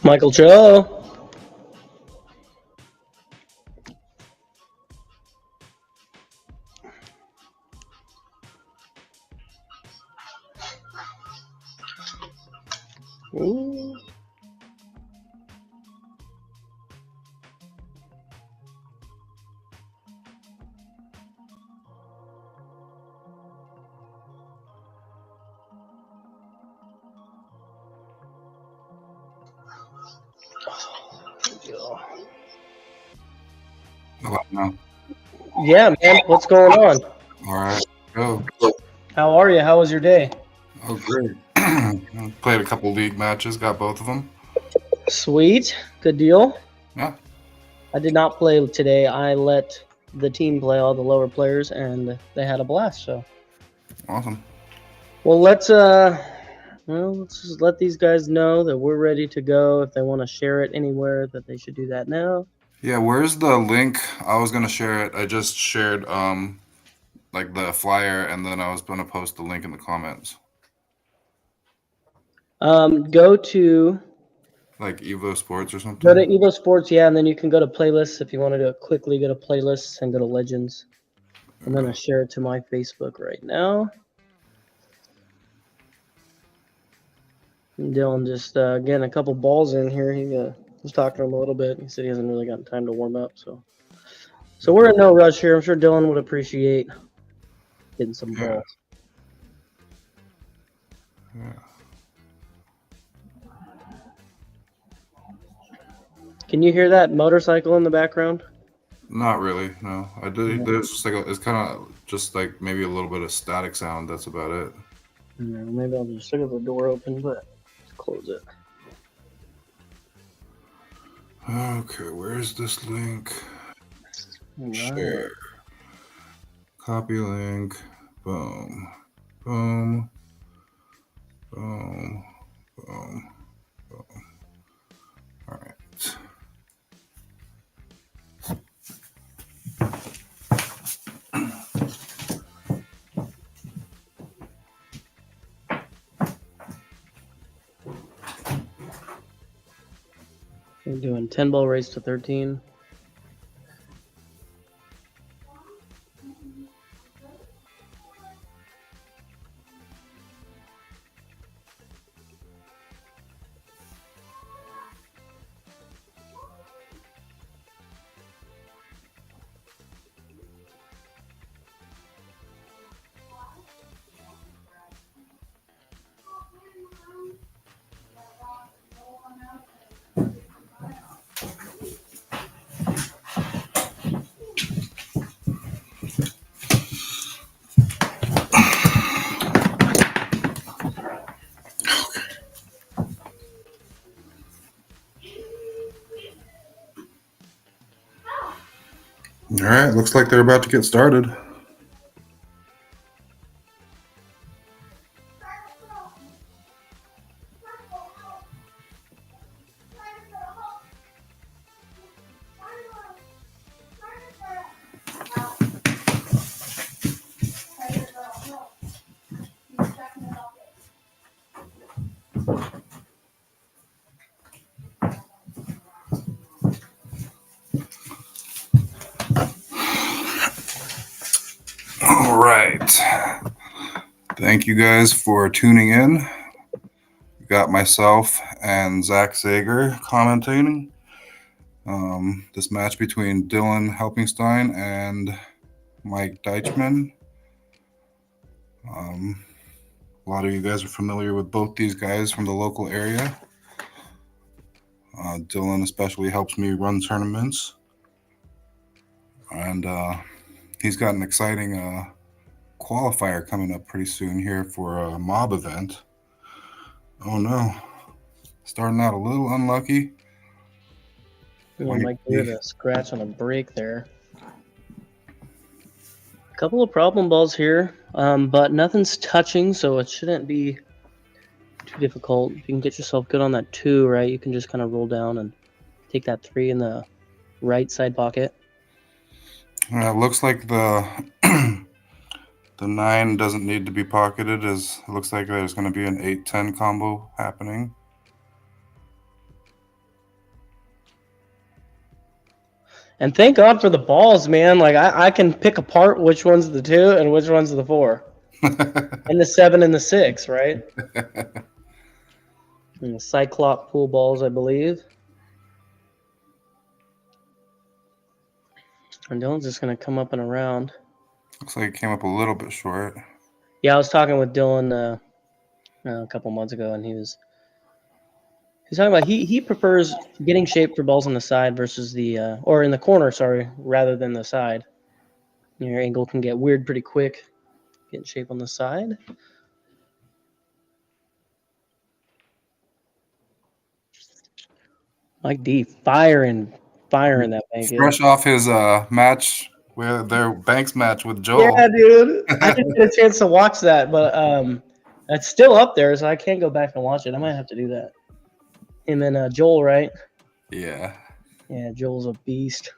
Michael Cho. Ooh. No. Yeah, man. What's going on? All right. Go. How are you? How was your day? Oh, great. Played a couple league matches, got both of them. Sweet. Good deal. Yeah. I did not play today. I let the team play, all the lower players, and they had a blast. So, Awesome. well, let's just let these guys know that we're ready to go. If they want to share it anywhere, that they should do that now. Yeah, where's the link? I was gonna share it. I just shared like the flyer, and then I was gonna post the link in the comments. Go to Like Evo Sports or something. Go to Evo Sports, yeah, and then you can go to playlists if you want to do it quickly. Go to playlists and go to legends. I'm gonna share it to my Facebook right now. And Dylan just getting a couple balls in here. He was talking to him a little bit. He said he hasn't really gotten time to warm up, so we're in no rush here. I'm sure Dylan would appreciate getting some balls. Yeah. Can you hear that motorcycle in the background? Not really. No, I did. There's just like it's kind of just like maybe a little bit of static sound. That's about it. Yeah, maybe I'll just look at the door open, but let's close it. Okay, where's this link? Right. Share. Copy link. Boom. Boom. Boom. Boom. Boom. All right. We're doing 10-ball race to 13. All right, looks like they're about to get started. All right. Thank you guys for tuning in. We got myself and Zach Sager commentating this match between DYLANHELPHINGSTINE and Mike DEITCHMAN. A lot of you guys are familiar with both these guys from the local area. Dylan especially helps me run tournaments. And he's got an exciting qualifier coming up pretty soon here for a mob event. Oh no. Starting out a little unlucky. Mike did a scratch on a break there. A couple of problem balls here, but nothing's touching, so it shouldn't be too difficult. If you can get yourself good on that 2, right, you can just kind of roll down and take that 3 in the right side pocket. It looks like the the 9 doesn't need to be pocketed, as it looks like there's going to be an 8-10 combo happening. And thank God for the balls, man. Like I can pick apart which one's the 2 and which one's the 4. And the 7 and the 6, right? And the Cyclop pool balls, I believe. And Dylan's just going to come up and around. Looks like it came up a little bit short. Yeah, I was talking with Dylan a couple months ago, and he's talking about he prefers getting shaped for balls on the side versus the or in the corner, sorry, rather than the side. Your angle can get weird pretty quick. Getting shape on the side. Mike D firing that bank. Fresh off his match, with their Banks match with Joel. Yeah, dude. I didn't get a chance to watch that, but it's still up there, so I can't go back and watch it. I might have to do that. Him and Joel, right? Yeah. Yeah, Joel's a beast.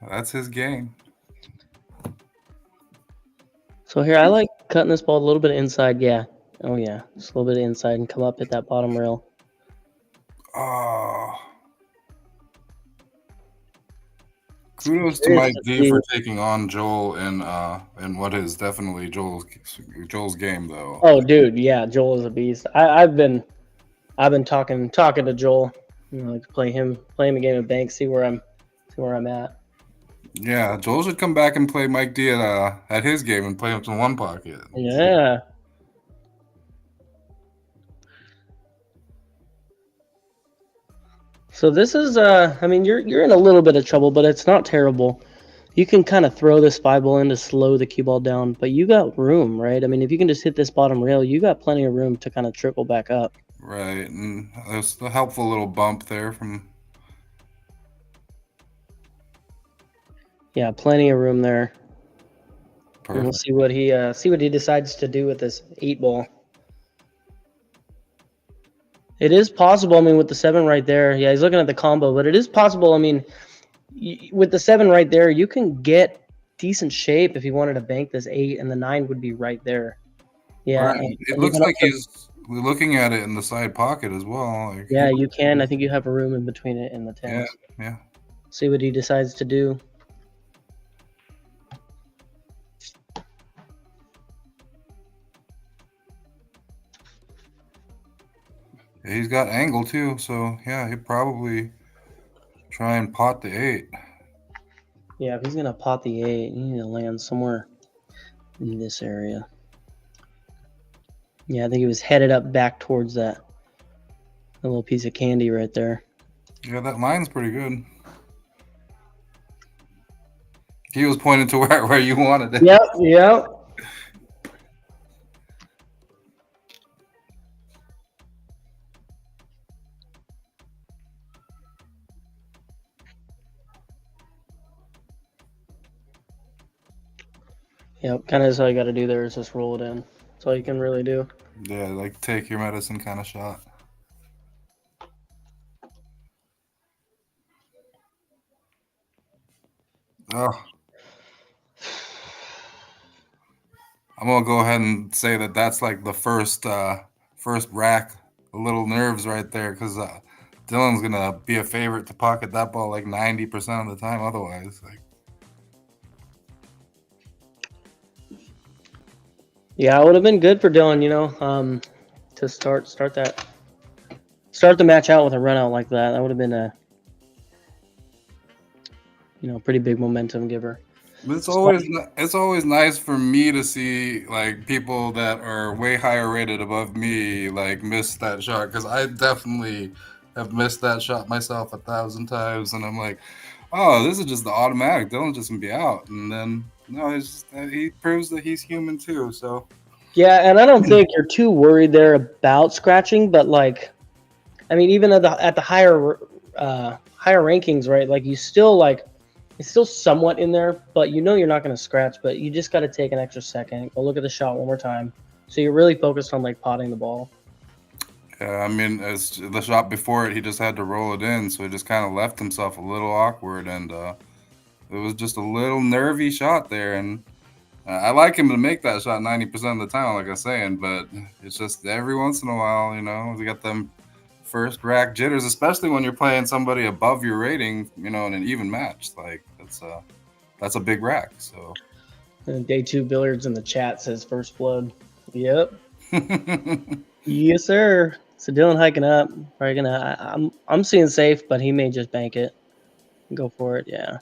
That's his game. So here, I like cutting this ball a little bit inside. Yeah. Oh, yeah. Just a little bit inside and come up, hit that bottom rail. Oh. Kudos to Mike D for taking on Joel in what is definitely Joel's game, though. Oh, dude, yeah, Joel is a beast. I've been talking to Joel. You know, like play him a game of Banks, see where I'm at. Yeah, Joel should come back and play Mike D at his game and play him some one pocket. Yeah. So this is I mean you're in a little bit of trouble, but it's not terrible. You can kind of throw this 5 ball in to slow the cue ball down, but you got room, right? I mean, if you can just hit this bottom rail, you got plenty of room to kind of trickle back up. Right, and there's a helpful little bump there from. Yeah, plenty of room there. Perfect. And we'll see what he decides to do with this 8 ball. It is possible. I mean, with the 7 right there, yeah, he's looking at the combo, but it is possible. I mean, with the 7 right there, you can get decent shape if you wanted to bank this 8, and the 9 would be right there. Yeah, right. It looks like he's looking at it in the side pocket as well. Like, yeah, you can. I think you have a room in between it and the 10. Yeah. See what he decides to do. He's got angle too, so yeah, he'd probably try and pot the 8. Yeah, if he's gonna pot the 8, you need to land somewhere in this area. Yeah, I think he was headed up back towards that little piece of candy right there. Yeah, that line's pretty good. He was pointing to where you wanted it. Yep. Yep, kind of is all you got to do there is just roll it in. That's all you can really do. Yeah, like take your medicine kind of shot. Oh. I'm gonna go ahead and say that's like the first rack, a little nerves right there, because Dylan's gonna be a favorite to pocket that ball like 90% of the time. Otherwise, like. Yeah, it would have been good for Dylan, you know, to start the match out with a run out like that. That would have been a, you know, pretty big momentum giver. It's always nice for me to see like people that are way higher rated above me like miss that shot, because I definitely have missed that shot myself 1,000 times, and I'm like, oh, this is just the automatic. Dylan's just gonna be out, and then no, he proves that he's human too. So yeah, and I don't think you're too worried there about scratching, but like, I mean, even at the higher rankings, right? Like you still like. It's still somewhat in there, but you know you're not going to scratch, but you just got to take an extra second. Go look at the shot one more time. So you're really focused on like potting the ball. Yeah, I mean, as the shot before it, he just had to roll it in, so he just kind of left himself a little awkward, and it was just a little nervy shot there, and I like him to make that shot 90% of the time, like I was saying, but it's just every once in a while, you got them first rack jitters, especially when you're playing somebody above your rating, in an even match. Like that's a big rack. So Day 2 billiards in the chat says first blood. Yep. Yes, sir. So Dylan hiking up. Probably gonna. I'm seeing safe, but he may just bank it. Go for it. Yeah.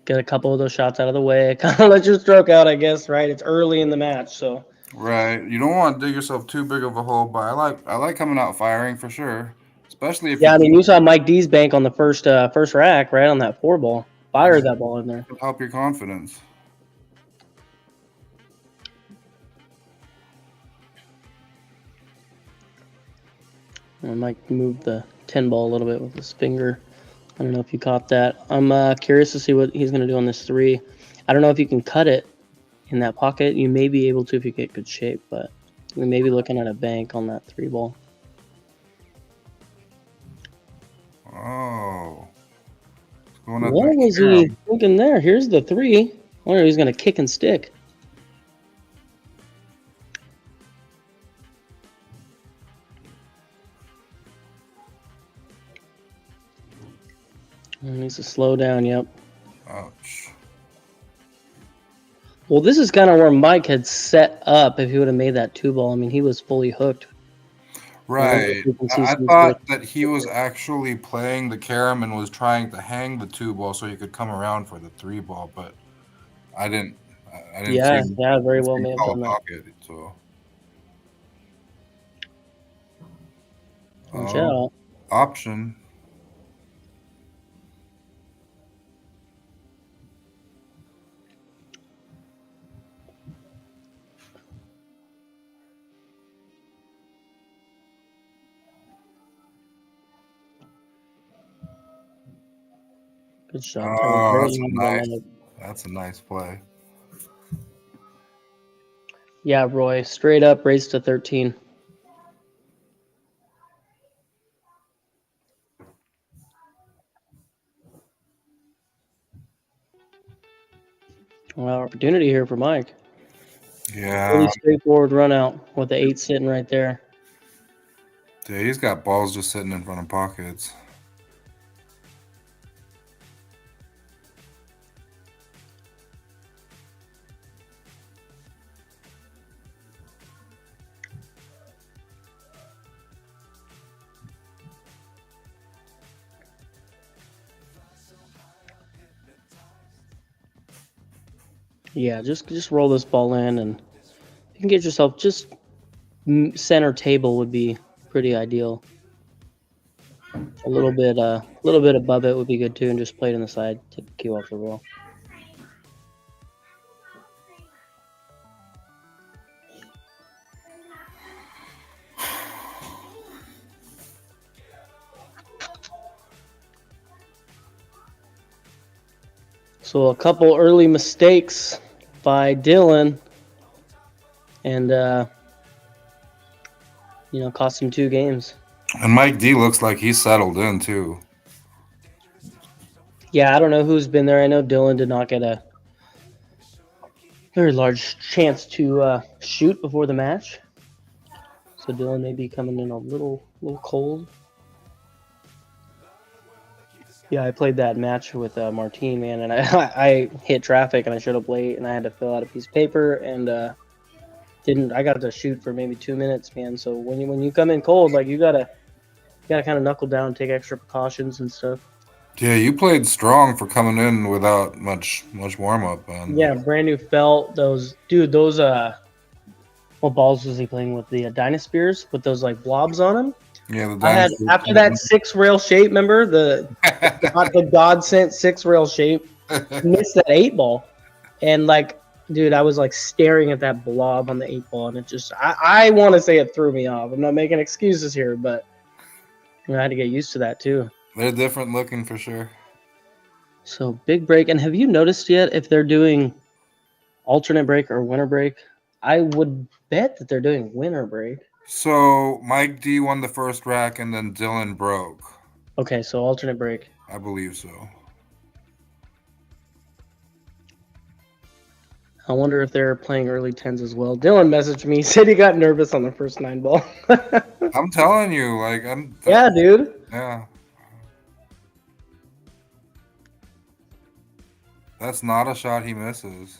Get a couple of those shots out of the way. Kind of let your stroke out, I guess. Right. It's early in the match, so. Right. You don't want to dig yourself too big of a hole, but I like coming out firing for sure, especially if Yeah, I mean, you saw Mike D's bank on the first rack, right on that 4 ball. Fired that ball in there. It'll help your confidence. I might move the 10 ball a little bit with his finger. I don't know if you caught that. I'm curious to see what he's going to do on this 3. I don't know if you can cut it in that pocket. You may be able to if you get good shape, but we may be looking at a bank on that 3 ball. Oh. What was he thinking there? Here's the 3. I wonder if he's going to kick and stick. He needs to slow down, yep. Ouch. Well, this is kind of where Mike had set up if he would have made that 2 ball. I mean, he was fully hooked. Right. I thought that he was actually playing the carom and was trying to hang the 2 ball so he could come around for the 3 ball, but I didn't Yeah, see very well may have done that. Pocket, so. Watch out. Option. Good shot. Oh, that's a nice play. Yeah, Roy, straight up raised to 13. Well, opportunity here for Mike. Yeah. Really straightforward run out with the 8 sitting right there. Yeah, he's got balls just sitting in front of pockets. Yeah, just roll this ball in, and you can get yourself just center table would be pretty ideal. A little bit above it would be good too, and just play it in the side to cue off the roll. So a couple early mistakes by Dylan, and cost him 2 games. And Mike D looks like he's settled in too. Yeah, I don't know who's been there. I know Dylan did not get a very large chance to shoot before the match, so Dylan may be coming in a little cold. Yeah, I played that match with Martine, man, and I hit traffic and I showed up late and I had to fill out a piece of paper and I got to shoot for maybe 2 minutes, man. So when you come in cold, like you gotta kind of knuckle down, take extra precautions and stuff. Yeah, you played strong for coming in without much warm up. Yeah, brand new felt. Those what balls was he playing with? The Dynaspheres with those like blobs on them. Yeah, I had after that 6 rail shape. Remember the God sent 6 rail shape. Missed that 8 ball, and like, dude, I was like staring at that blob on the 8 ball, and it just I want to say it threw me off. I'm not making excuses here, but I had to get used to that too. They're different looking for sure. So big break, and have you noticed yet if they're doing alternate break or winter break? I would bet that they're doing winter break. So Mike D won the first rack, and then Dylan broke. Okay, so alternate break. I believe so. I wonder if they're playing early tens as well. Dylan messaged me, said he got nervous on the first 9 ball. I'm telling you, like Yeah, dude. yeah. That's not a shot he misses.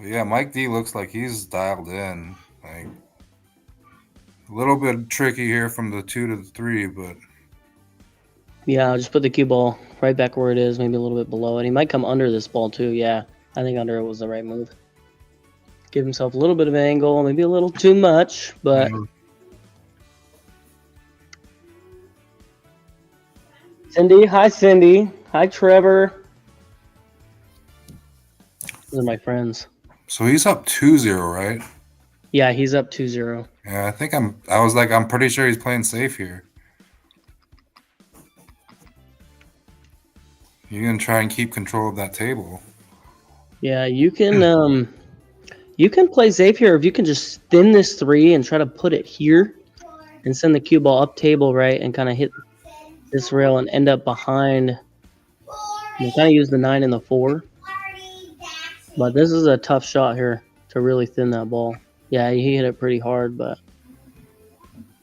Yeah, Mike D looks like he's dialed in. Like a little bit tricky here from the 2 to the 3, but Yeah, I'll just put the cue ball right back where it is, maybe a little bit below it. He might come under this ball too. Yeah, I think under it was the right move. Give himself a little bit of angle, maybe a little too much, but Cindy, hi Cindy, hi Trevor. Those are my friends. so he's up 2-0, right? Yeah, he's up 2-0. Yeah, I'm pretty sure he's playing safe here. You're gonna try and keep control of that table. Yeah, you can play safe here if you can just thin this 3 and try to put it here and send the cue ball up table, right, and kind of hit this rail and end up behind. You kind of use the 9 and the 4. But this is a tough shot here to really thin that ball. Yeah, he hit it pretty hard, but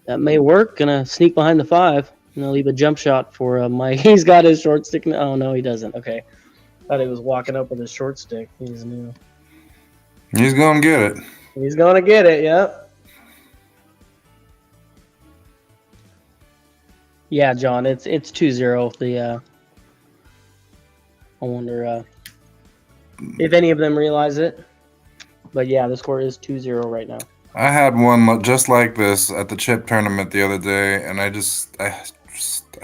that may work. Gonna sneak behind the 5. Gonna leave a jump shot for Mike. He's got his short stick. Oh, no, he doesn't. Okay. Thought he was walking up with his short stick. He's new. He's gonna get it. He's gonna get it, yep. Yeah, John, it's 2-0. I wonder if any of them realize it. But yeah, the score is 2-0 right now. I had one just like this at the chip tournament the other day, and I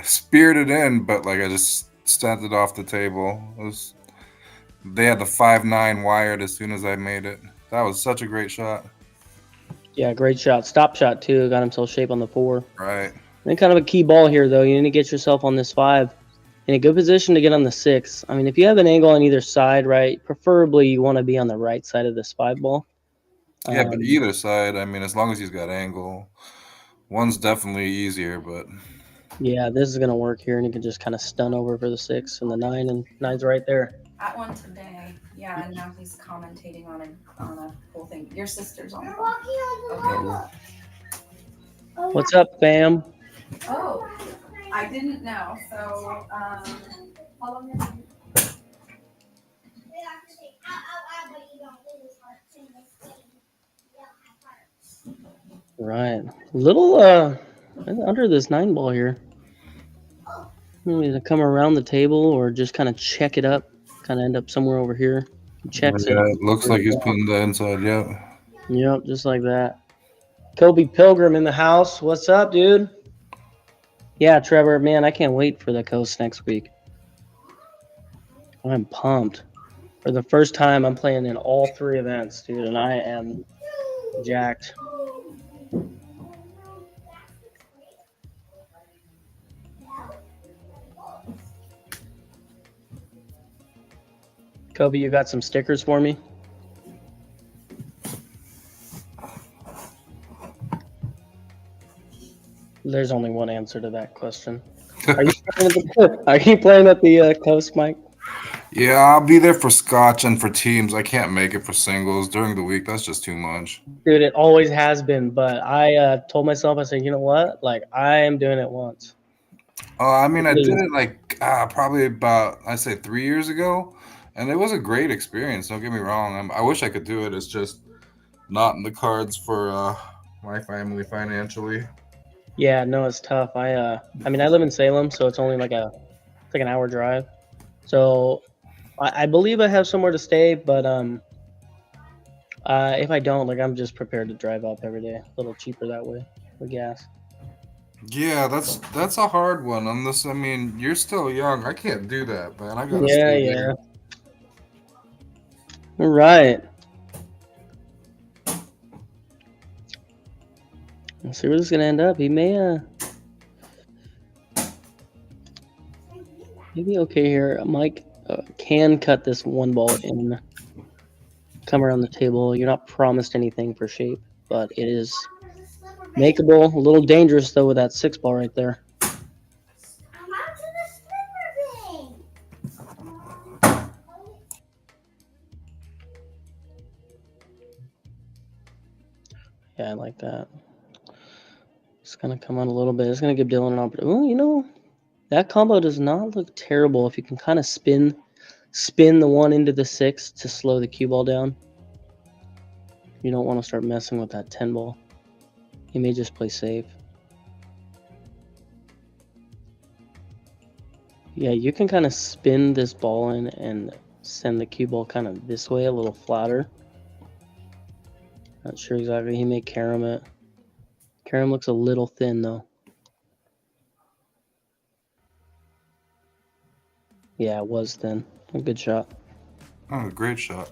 speared it in, but like I just sent it off the table. They had the 5-9 wired as soon as I made it. That was such a great shot. Yeah, great shot. Stop shot too. Got himself shape on the 4. Right. And kind of a key ball here, though. You need to get yourself on this 5 in a good position to get on the 6. I mean, if you have an angle on either side, right, preferably you want to be on the right side of this 5 ball. Yeah, but either side, I mean, as long as he's got angle, one's definitely easier, but yeah, this is going to work here, and you can just kind of stun over for the 6 and the 9, and 9's right there. At one today, yeah, and now he's commentating on a whole thing. Your sister's on the phone. Okay. What's up, fam? Oh, I didn't know. So, follow me. Right. Little under this 9 ball here. Maybe to come around the table or just kind of check it up. Kind of end up somewhere over here. Checks it. Yeah, it looks like he's putting the inside, yeah. Yep, just like that. Kobe Pilgrim in the house. What's up, dude? Yeah, Trevor, man, I can't wait for the coast next week. I'm pumped. For the first time, I'm playing in all 3 events, dude, and I am jacked. Kobe, you got some stickers for me? There's only one answer to that question. Are you playing at the coast, Mike? Yeah, I'll be there for scotch and for teams. I can't make it for singles during the week. That's just too much. Dude, it always has been, but I told myself, I said, you know what? Like, I am doing it once. I mean, I did it like probably about, I'd say 3 years ago, and it was a great experience. Don't get me wrong. I wish I could do it. It's just not in the cards for my family financially. Yeah, no, it's tough. I mean, I live in Salem, so it's only like an hour drive. So I believe I have somewhere to stay, but if I don't, like, I'm just prepared to drive up every day. A little cheaper that way with gas. Yeah, that's a hard one. Unless, I mean, you're still young. I can't do that, man. I gotta Yeah, stay yeah. there. All right. Let's see where this is gonna end up. He may be okay here. Mike can cut this one ball in, come around the table. You're not promised anything for shape, but it is makeable. A little dangerous though with that 6 ball right there. Yeah, I like that. It's gonna come out a little bit. It's gonna give Dylan an opportunity. Oh, you know, that combo does not look terrible if you can kind of spin the 1 into the 6 to slow the cue ball down. You don't want to start messing with that 10 ball. You may just play safe. Yeah, you can kind of spin this ball in and send the cue ball kind of this way, a little flatter. Not sure exactly. He may carom it. Carom looks a little thin though. Yeah, it was thin. A good shot. Oh, great shot.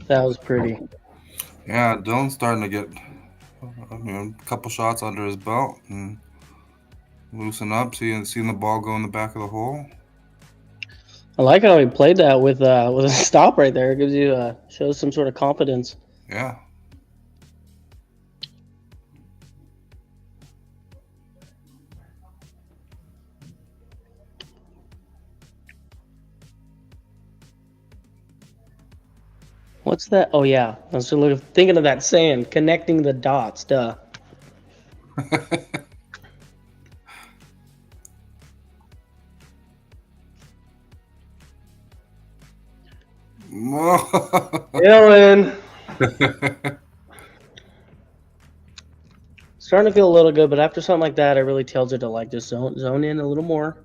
That was pretty. Yeah, Dylan's starting to get a couple shots under his belt and loosen up, seeing the ball go in the back of the hole. I like how he played that with a stop right there. It gives you shows some sort of confidence. Yeah. What's that? Oh yeah, I was thinking of that saying, connecting the dots. Duh. Dylan. Starting to feel a little good, but after something like that, it really tells you to like just zone in a little more.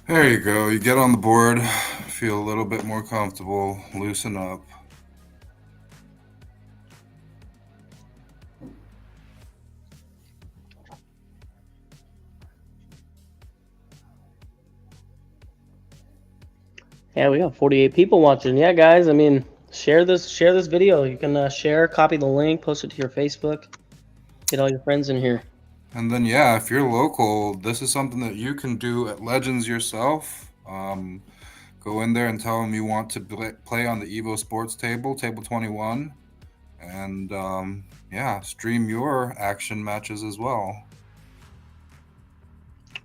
There you go. You get on the board, feel a little bit more comfortable, loosen up. Yeah, we got 48 people watching. Yeah, guys, I mean, share this video. You can share, copy the link, post it to your Facebook, get all your friends in here. And then, yeah, if you're local, this is something that you can do at Legends yourself. Go in there and tell them you want to play on the Evo Sports table 21, and yeah, stream your action matches as well.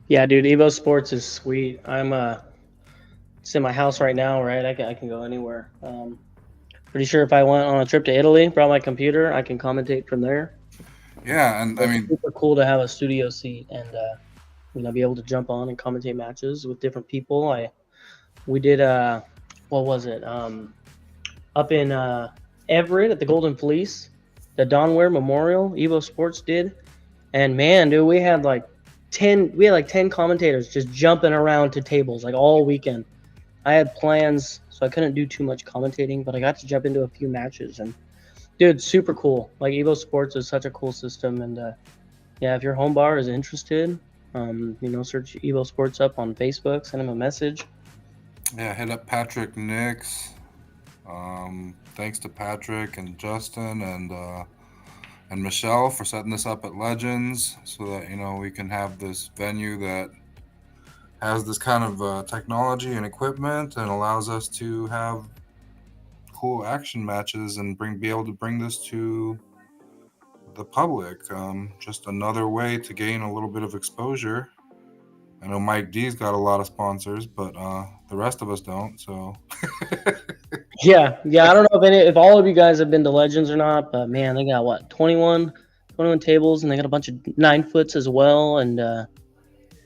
Yeah, dude, Evo Sports is sweet. It's in my house right now, right? I can go anywhere. Pretty sure if I went on a trip to Italy, brought my computer, I can commentate from there. Yeah, and I mean, super cool to have a studio seat and be able to jump on and commentate matches with different people. We did what was it? Up in Everett at the Golden Fleece, the Donware Memorial, Evo Sports did, and man, dude, we had like 10 commentators just jumping around to tables like all weekend. I had plans, so I couldn't do too much commentating, but I got to jump into a few matches, and dude, super cool. Like, Evo Sports is such a cool system, and yeah, if your home bar is interested, search Evo Sports up on Facebook, send him a message. Yeah, hit up Patrick Nix. Thanks to Patrick and Justin and Michelle for setting this up at Legends, so that we can have this venue that has this kind of technology and equipment and allows us to have cool action matches and be able to bring this to the public. Just another way to gain a little bit of exposure. I know Mike D's got a lot of sponsors, but the rest of us don't. So yeah. I don't know if all of you guys have been to Legends or not, but man, they got what 21 tables, and they got a bunch of 9-foots as well. And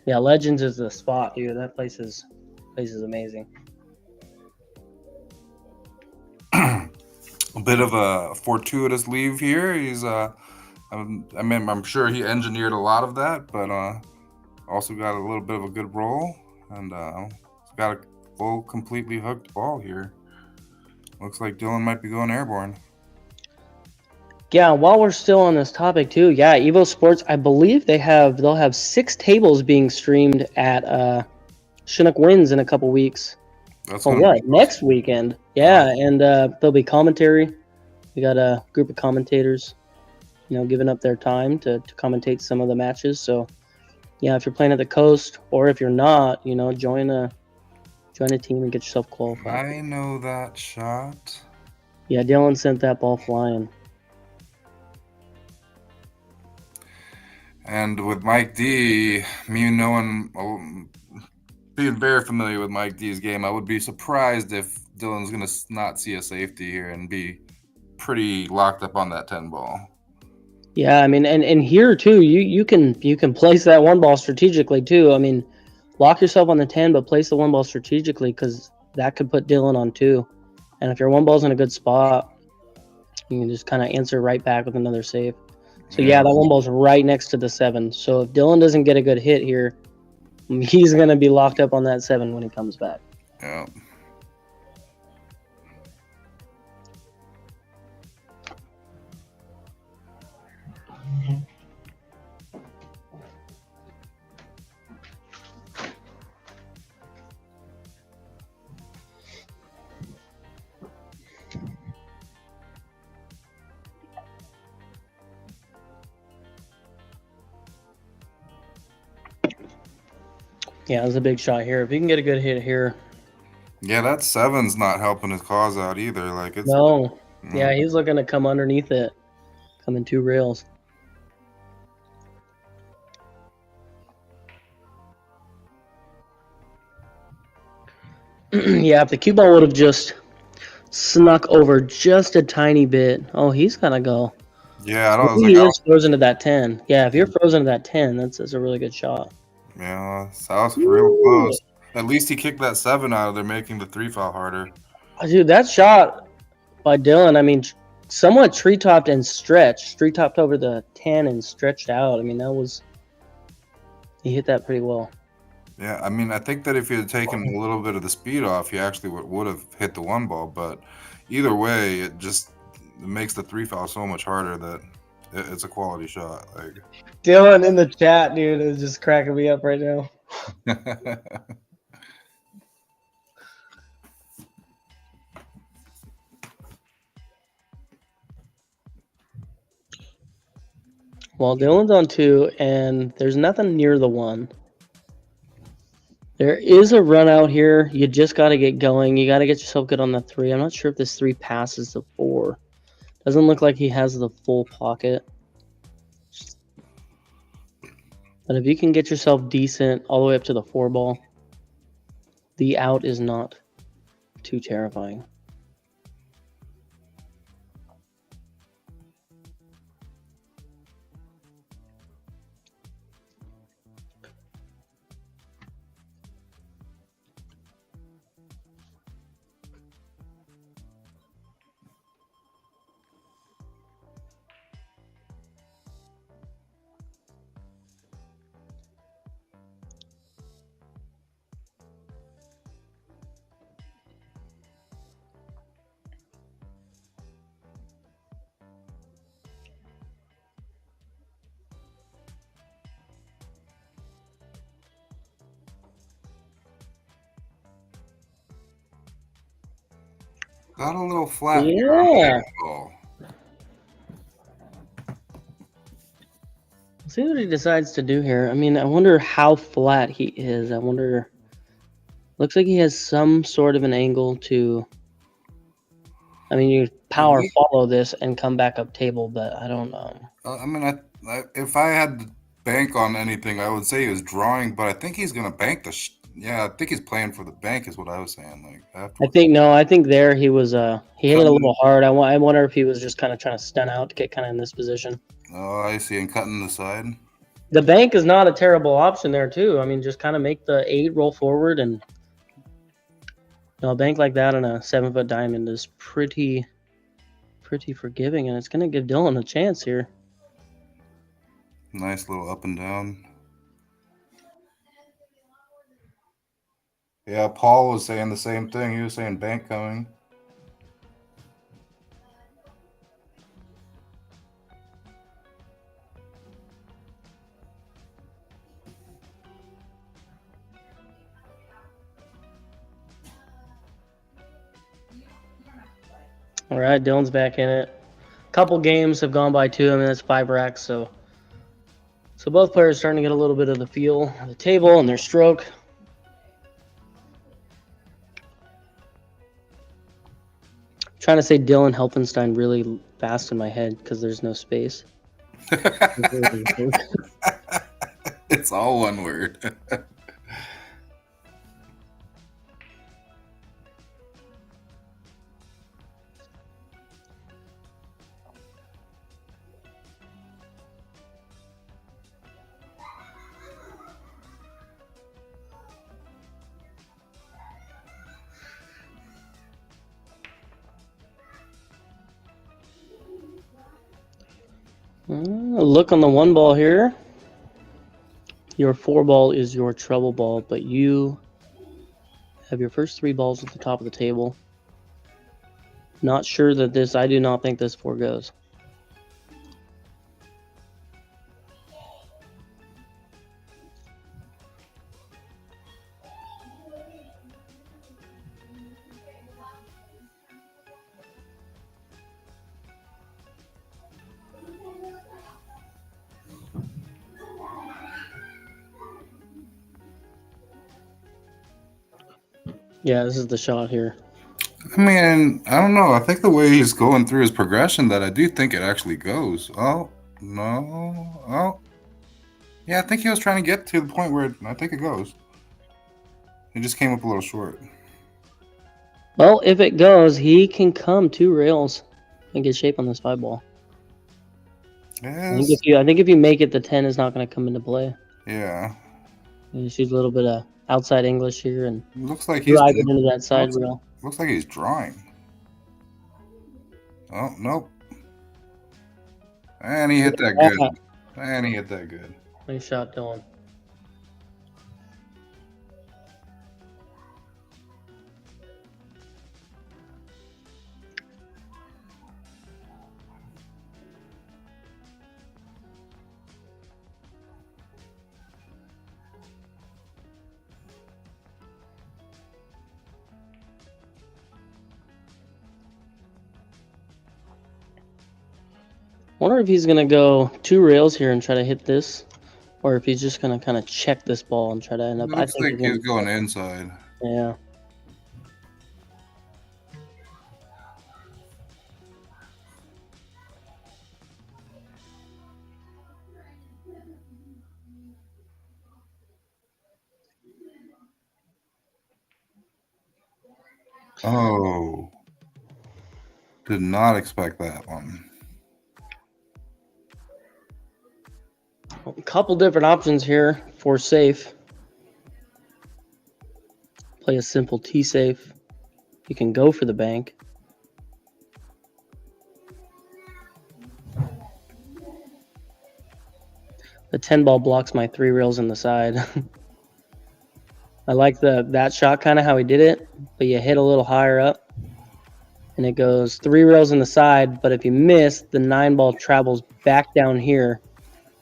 yeah, Legends is the spot, dude. That place is place is amazing. A bit of a fortuitous leave here. He's I'm sure he engineered a lot of that, but also got a little bit of a good roll, and he's got a full, completely hooked ball here. Looks like Dylan might be going airborne. Yeah, while we're still on this topic too, yeah, Evo Sports, I believe they'll have 6 tables being streamed at Chinook Winds in a couple weeks. That's next weekend? Yeah, and there'll be commentary. We got a group of commentators, giving up their time to commentate some of the matches. So, yeah, if you're playing at the coast, or if you're not, join a team and get yourself qualified. I know that shot. Yeah, Dylan sent that ball flying. And with Mike D, being very familiar with Mike D's game, I would be surprised if Dylan's going to not see a safety here and be pretty locked up on that 10 ball. Yeah, I mean, and here too, you can place that 1 ball strategically too. I mean, lock yourself on the 10, but place the 1 ball strategically, because that could put Dylan on 2. And if your 1 ball's in a good spot, you can just kind of answer right back with another save. So yeah, that 1 ball's right next to the 7. So if Dylan doesn't get a good hit here, he's gonna be locked up on that 7 when he comes back. Yeah. Yeah, it's a big shot here. If he can get a good hit here. Yeah, that 7's not helping his cause out either. Like it's No. Yeah, he's looking to come underneath it. Come in 2 rails. Yeah, if the cue ball would have just snuck over just a tiny bit. Oh, he's gotta go. Yeah, I don't He is frozen to that 10. Yeah, if you're frozen to that 10, that's a really good shot. Yeah, South's real close. At least he kicked that 7 out of there, making the 3 foul harder. Dude, that shot by Dylan, I mean, somewhat tree-topped and stretched. Tree-topped over the 10 and stretched out. I mean, he hit that pretty well. Yeah, I mean, I think that if he had taken a little bit of the speed off, he actually would have hit the 1 ball. But either way, it makes the 3 foul so much harder that it's a quality shot. Like Dylan in the chat, dude, is just cracking me up right now. Well, Dylan's on 2, and there's nothing near the 1. There is a run out here. You just got to get going. You got to get yourself good on the 3. I'm not sure if this 3 passes the 4. Doesn't look like he has the full pocket. But if you can get yourself decent all the way up to the 4 ball, the out is not too terrifying. Got a little flat. Yeah. Let's see what he decides to do here. I mean, I wonder how flat he is. I wonder. Looks like he has some sort of an angle to. I mean, you power follow this and come back up table, but I don't know. I mean, if I had to bank on anything, I would say he was drawing, but I think he's going to bank the. Yeah, I think he's playing for the bank, is what I was saying. Like, I think there he was. He hit it a little hard. I wonder if he was just kind of trying to stun out to get kind of in this position. Oh, I see. And cutting the side. The bank is not a terrible option there too. I mean, just kind of make the 8 roll forward and A bank like that on a 7-foot diamond is pretty forgiving, and it's going to give Dylan a chance here. Nice little up and down. Yeah, Paul was saying the same thing. He was saying bank coming. All right, Dylan's back in it. Couple games have gone by too. I mean, that's 5 racks, so both players starting to get a little bit of the feel of the table and their stroke. I'm trying to say Dylan Helphinstein really fast in my head because there's no space. It's all one word. Look on the 1 ball here. Your 4 ball is your trouble ball, but you have your first 3 balls at the top of the table. Not sure that this, I do not think this 4 goes. Yeah, this is the shot here. I mean, I don't know. I think the way he's going through his progression, that I do think it actually goes. Oh, no. Oh. Yeah, I think he was trying to get to the point where I think it goes. He just came up a little short. Well, if it goes, he can come 2 rails and get shape on this 5 ball. Yes. I think if you make it, the 10 is not going to come into play. Yeah. You just use a little bit of outside English here and looks like he's drive it into that side rail. Looks like he's drawing. Oh, nope. And he hit that good. And he hit that good. Nice shot, Dylan. Wonder if he's gonna go 2 rails here and try to hit this, or if he's just gonna kind of check this ball and try to end up. Looks like he's going inside. Yeah. Oh. Did not expect that one. A couple different options here for safe. Play a simple T safe. You can go for the bank. The 10 ball blocks my 3 rails in the side. I like that shot, kind of how he did it, but you hit a little higher up and it goes 3 rails in the side, but if you miss, the 9 ball travels back down here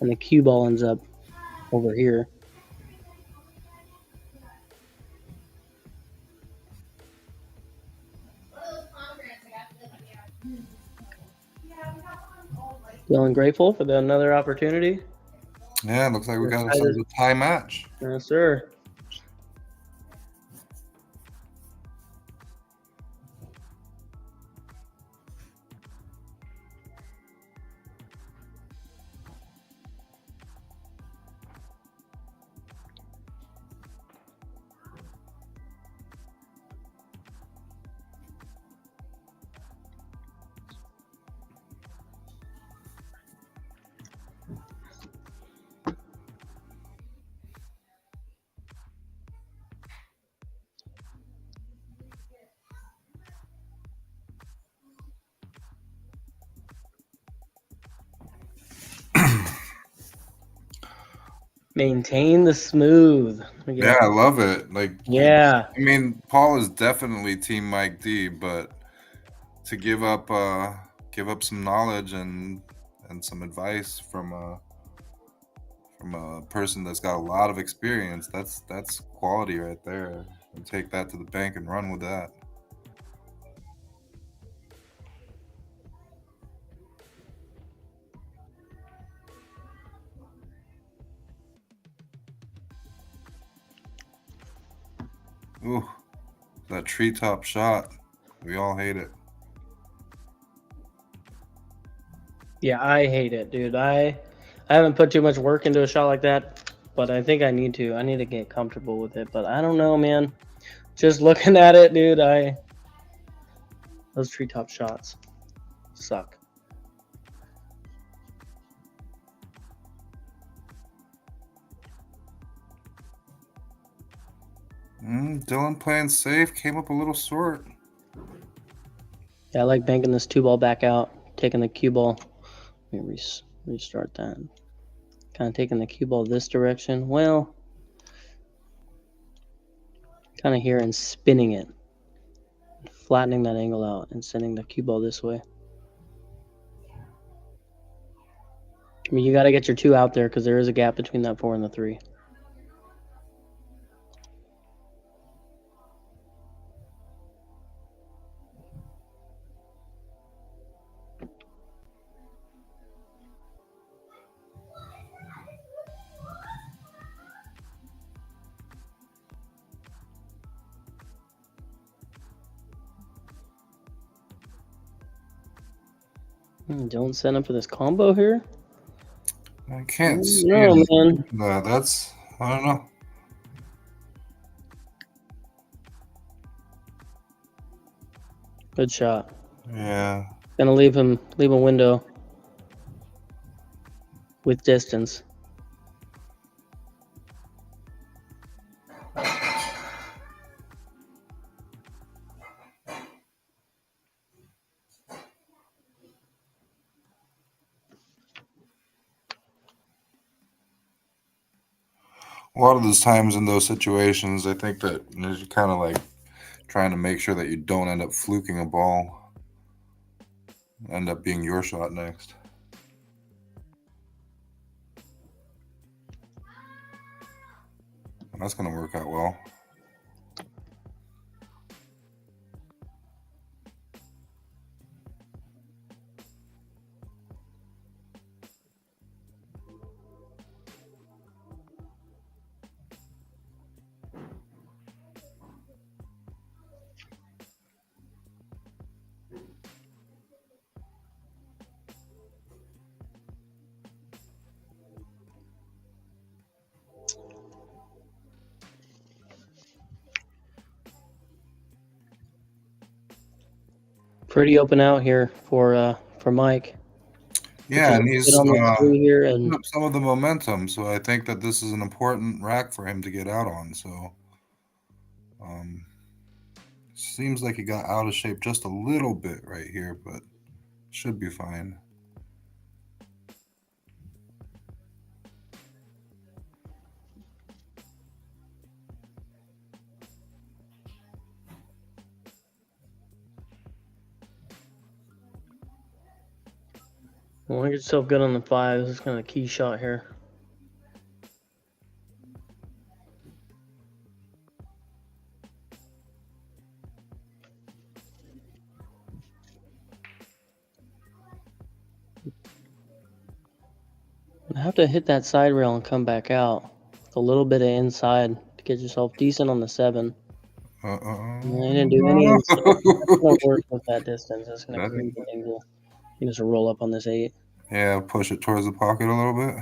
and the cue ball ends up over here. Feeling grateful for another opportunity. Yeah, looks like we got ourselves a tie match. Yes, sir. Maintain the smooth. Yeah, I love it. Like, Yeah. I mean, Paul is definitely Team Mike D, but to give up some knowledge and some advice from a person that's got a lot of experience, that's quality right there. And take that to the bank and run with that. Ooh, that treetop shot. We all hate it. Yeah, I hate it, dude. I haven't put too much work into a shot like that, but I think I need to. I need to get comfortable with it, but I don't know, man. Just looking at it, dude, those treetop shots suck. Dylan playing safe, came up a little short. Yeah, I like banking this 2-ball back out, taking the cue ball. Let me restart that. Kind of taking the cue ball this direction. Well, kind of here and spinning it, flattening that angle out and sending the cue ball this way. I mean, you got to get your 2 out there because there is a gap between that 4 and the 3. Don't set up for this combo here. I can't see no, it. Man. No, that's, I don't know. Good shot. Yeah. Gonna leave a window with distance. A lot of those times in those situations, I think that you're kind of like trying to make sure that you don't end up fluking a ball, end up being your shot next. And that's going to work out well. Pretty open out here for Mike. Yeah, and he's on the 3 here and up some of the momentum, so I think that this is an important rack for him to get out on. So, seems like he got out of shape just a little bit right here, but should be fine. well, get yourself good on the 5. This is kind of a key shot here. You have to hit that side rail and come back out with a little bit of inside to get yourself decent on the 7. I didn't do any inside. That's gonna work with that distance. That's gonna create an angle. You just roll up on this 8. Yeah, push it towards the pocket a little bit.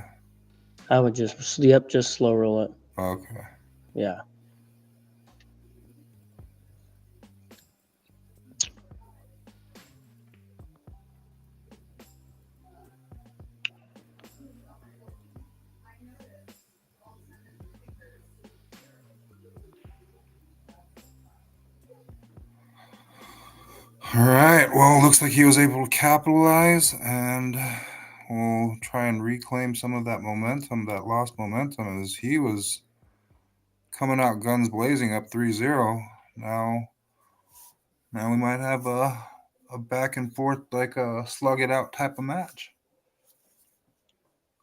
I would just slow roll it. Okay. Yeah. All right. Well, looks like he was able to capitalize, and will try and reclaim some of that momentum, that lost momentum, as he was coming out guns blazing up 3-0. Now we might have a back and forth, like a slug it out type of match.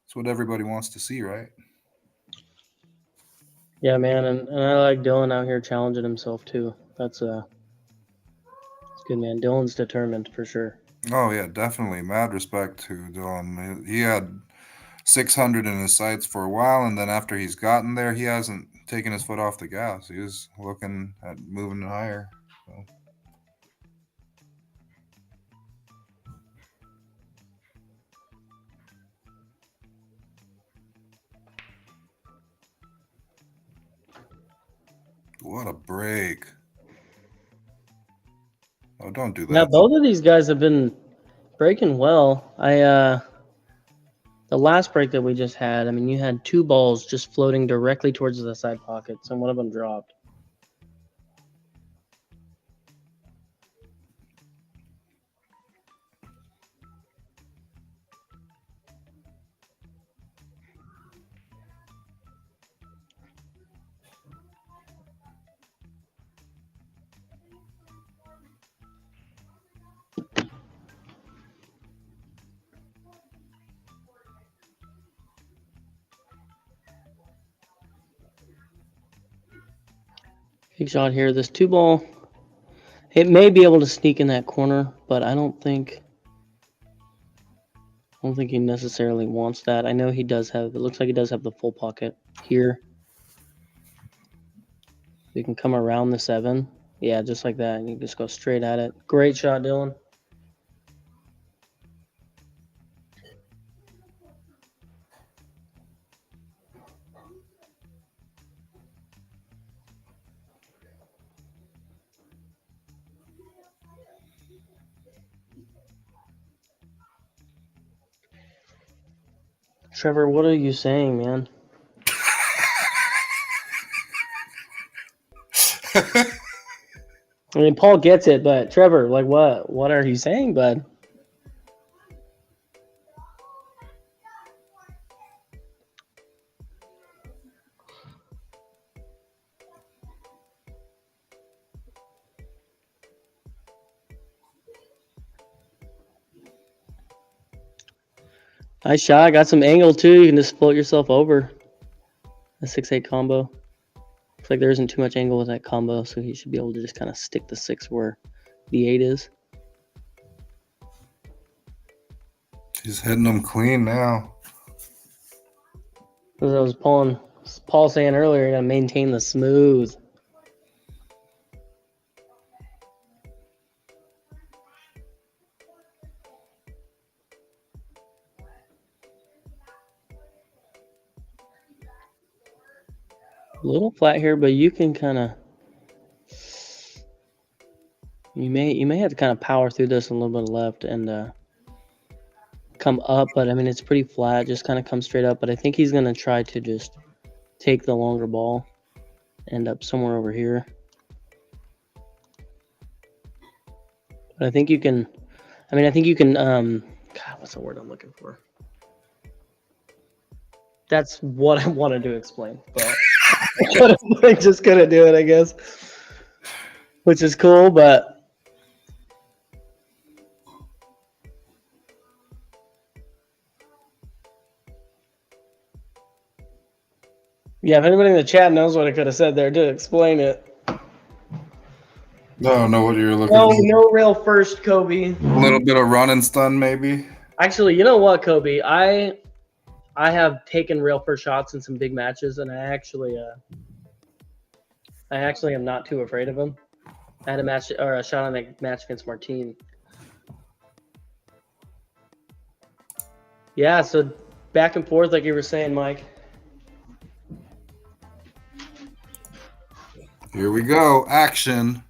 That's what everybody wants to see, right? Yeah, man, and I like Dylan out here challenging himself too. That's it's good, man. Dylan's determined for sure. Oh yeah, definitely. Mad respect to Dylan. He had 600 in his sights for a while, and then after he's gotten there, he hasn't taken his foot off the gas. He was looking at moving higher. So. What a break. Oh, don't do that. Yeah, both of these guys have been breaking well. The last break that we just had, I mean, you had 2 balls just floating directly towards the side pockets, and one of them dropped. Big shot here. This 2 ball, it may be able to sneak in that corner, but I don't think he necessarily wants that. I know he does have, it looks like he does have the full pocket here. We can come around the 7. Yeah, just like that. And you just go straight at it. Great shot, Dylan. Trevor, what are you saying, man? I mean, Paul gets it, but Trevor, like, what are you saying, bud? Nice shot. Got some angle, too. You can just float yourself over a 6-8 combo. Looks like there isn't too much angle with that combo, so he should be able to just kind of stick the 6 where the 8 is. He's hitting them clean now. As I was Paul saying earlier, you got to maintain the smooth. A little flat here, but you can kind of, you may have to kind of power through this a little bit left and come up, but I mean it's pretty flat, just kind of come straight up. But I think he's gonna try to just take the longer ball, end up somewhere over here. But I think you can, God, what's the word I'm looking for? That's what I wanted to explain, but I just couldn't do it, I guess. Which is cool, but yeah, if anybody in the chat knows what I could have said there to explain it. No, know what you're looking for. No rail first, Kobe. A little bit of run and stun, maybe. Actually, you know what, Kobe? I have taken rail first shots in some big matches, and I actually am not too afraid of them. I had a shot on a match against Martine. Yeah, so back and forth, like you were saying, Mike. Here we go. Action.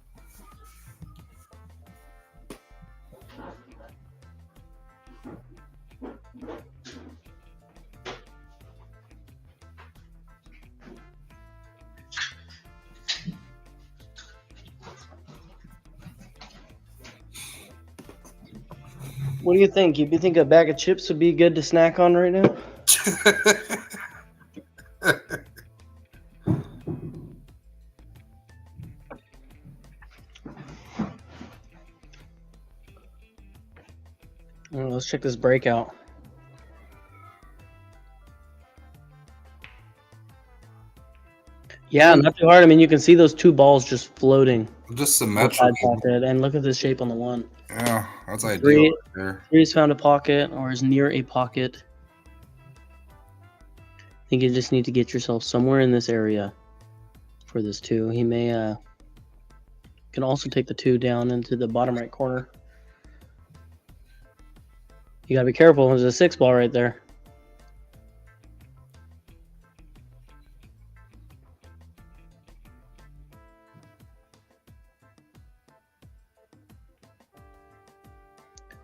What do you think? You think a bag of chips would be good to snack on right now? Let's check this breakout. Yeah, not too hard. I mean, you can see those two balls just floating. Just symmetrical. And look at this shape on the one. Yeah, that's ideal Three, right there. Three's found a pocket or is near a pocket. I think you just need to get yourself somewhere in this area for this two. He may can also take the two down into the bottom right corner. You gotta be careful. There's a 6 ball right there.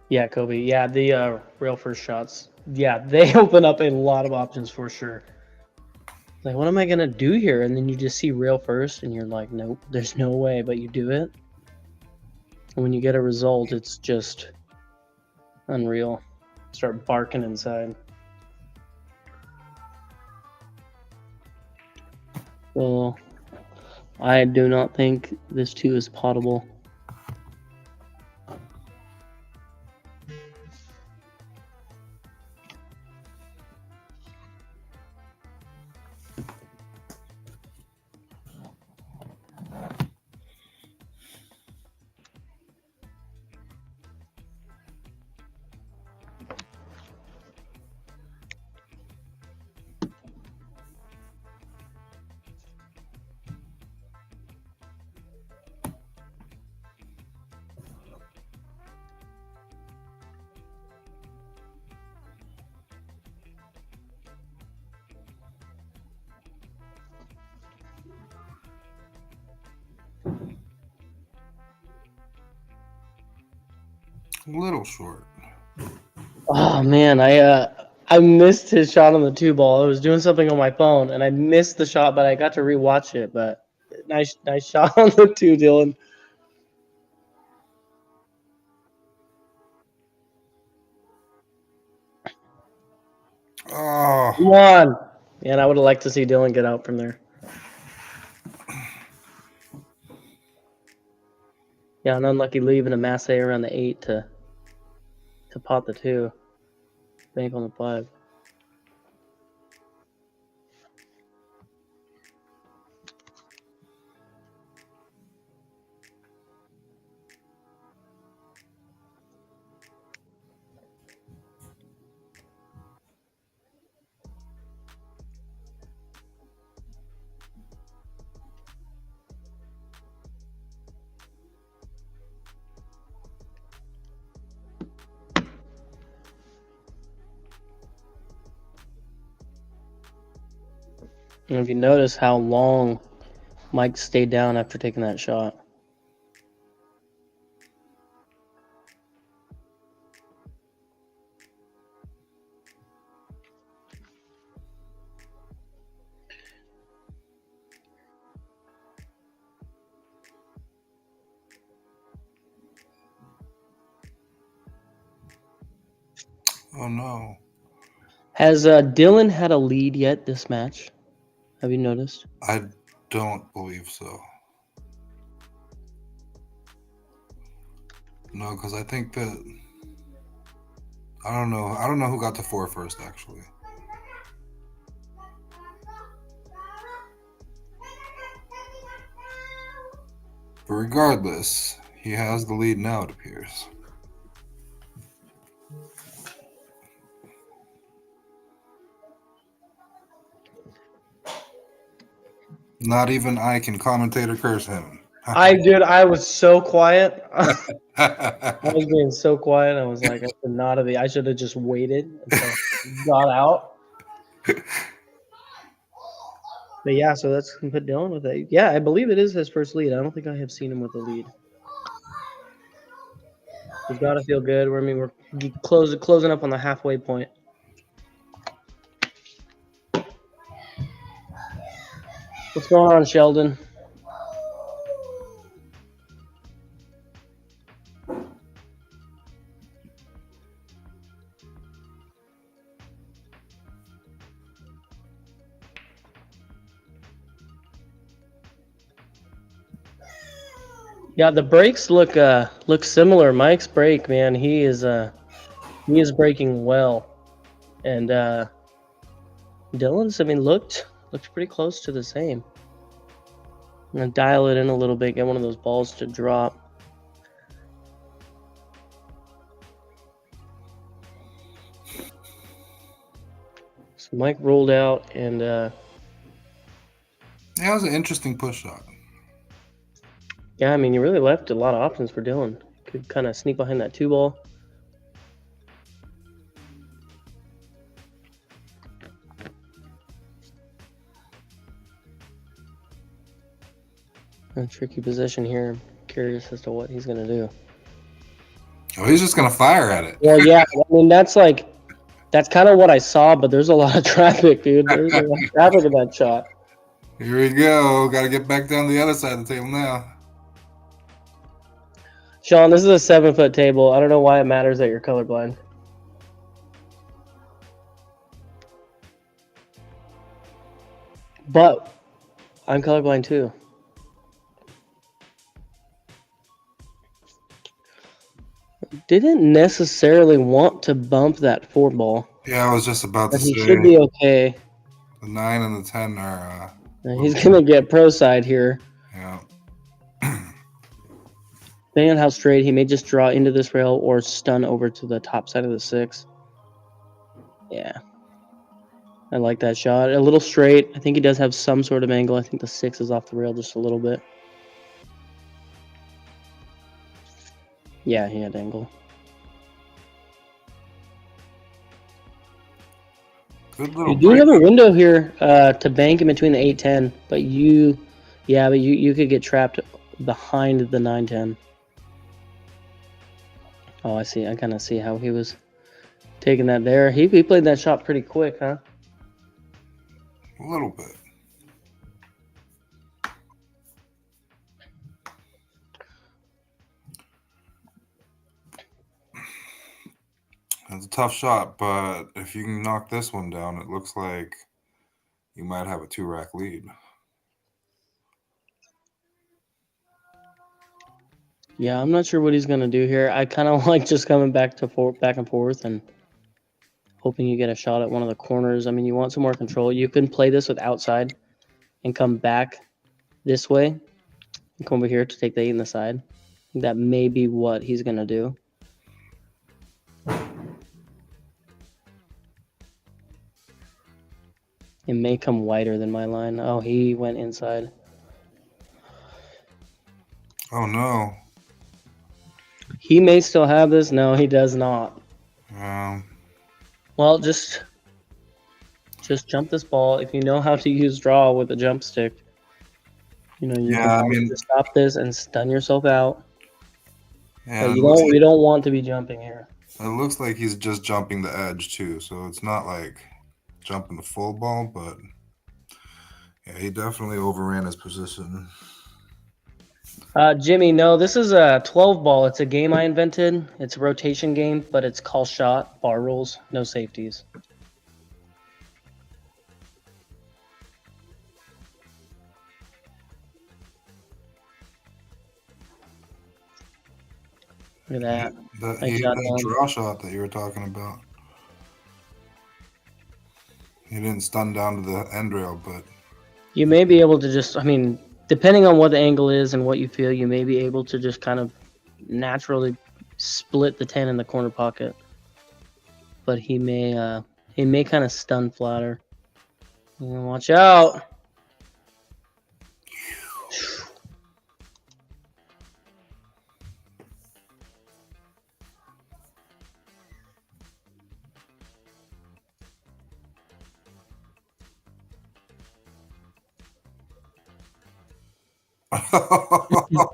Yeah, Kobe. Yeah, the real first shots. Yeah, they open up a lot of options for sure. Like, what am I gonna do here? And then you just see rail first, and you're like, nope, there's no way. But you do it, and when you get a result, it's just unreal. Start barking inside. So, I do not think this two is potable. A little short. Oh man, I missed his shot on the 2 ball. I was doing something on my phone and I missed the shot, but I got to rewatch it. But nice shot on the 2, Dylan. Oh, Come on. Man, I would have liked to see Dylan get out from there. Yeah, an unlucky leaving a masse around the 8 to pot the 2. Bank on the 5. And if you notice how long Mike stayed down after taking that shot. oh no. Has Dylan had a lead yet this match? Have you noticed? I don't believe so. No, because I think that I don't know. I don't know who got to 4 first, actually. But regardless, he has the lead now, it appears. Not even I can commentate or curse him. I was so quiet. I was being so quiet. I was like, I should not have. I should have just waited until he got out. But yeah, so that's gonna put Dylan with it. Yeah, I believe it is his first lead. I don't think I have seen him with a lead. He's got to feel good. We're closing up on the halfway point. What's going on, Sheldon? Yeah, the brakes look similar. Mike's brake, man, he is braking well, and Dylan's, I mean, looked pretty close to the same. I'm gonna dial it in a little bit, get one of those balls to drop. So Mike rolled out, and that was an interesting push shot. yeah, I mean, you really left a lot of options for Dylan. Could kind of sneak behind that 2-ball. A tricky position here. I'm curious as to what he's gonna do. Oh, he's just gonna fire at it. Well, yeah, I mean, that's kind of what I saw, but there's a lot of traffic, dude. There's a lot of traffic in that shot. Here we go. Got to get back down the other side of the table now. Sean, this is a 7-foot table. I don't know why it matters that you're colorblind. But I'm colorblind too. Didn't necessarily want to bump that 4-ball. Yeah, I was just about to But he say. should be okay. The 9 and the 10 are. He's gonna get pro side here. Yeah. Depending on how straight, he may just draw into this rail or stun over to the top side of the 6. Yeah. I like that shot. A little straight. I think he does have some sort of angle. I think the 6 is off the rail just a little bit. Yeah, he had angle. Good little You do have a window here to bank in between the 8-10, but you could get trapped behind the 9-10. Oh, I see. I kind of see how he was taking that there. He played that shot pretty quick, huh? A little bit. It's a tough shot, but if you can knock this one down, it looks like you might have a 2-rack lead. Yeah, I'm not sure what he's gonna do here. I kind of like just coming back and forth and hoping you get a shot at one of the corners. I mean, you want some more control. You can play this with outside and come back this way and come over here to take the 8 in the side. That may be what he's gonna do. It may come wider than my line. Oh, he went inside. Oh, no. He may still have this. No, he does not. Well, just jump this ball. If you know how to use draw with a jump stick, you can just stop this and stun yourself out. Yeah, But you don't want to be jumping here. It looks like he's just jumping the edge too, so it's not like jumping the full ball, but yeah, he definitely overran his position. Jimmy, no, this is a 12 ball. It's a game I invented. It's a rotation game, but it's call shot, bar rules, no safeties. Look at that. He had that draw shot that you were talking about. He didn't stun down to the end rail, but you may be able to just, I mean, depending on what the angle is and what you feel, you may be able to just kind of naturally split the 10 in the corner pocket. But he may kind of stun flatter. Watch out.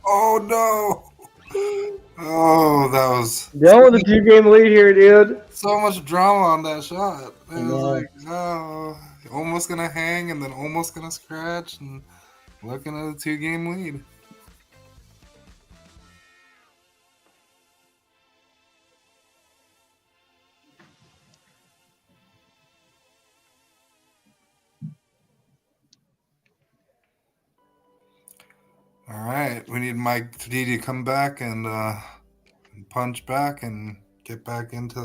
Oh no! Oh, that was Go with a 2-game lead here, dude. So much drama on that shot. It was like, oh, almost gonna hang and then almost gonna scratch and looking at a 2-game lead. All All right, we need Mike to come back and punch back and get back into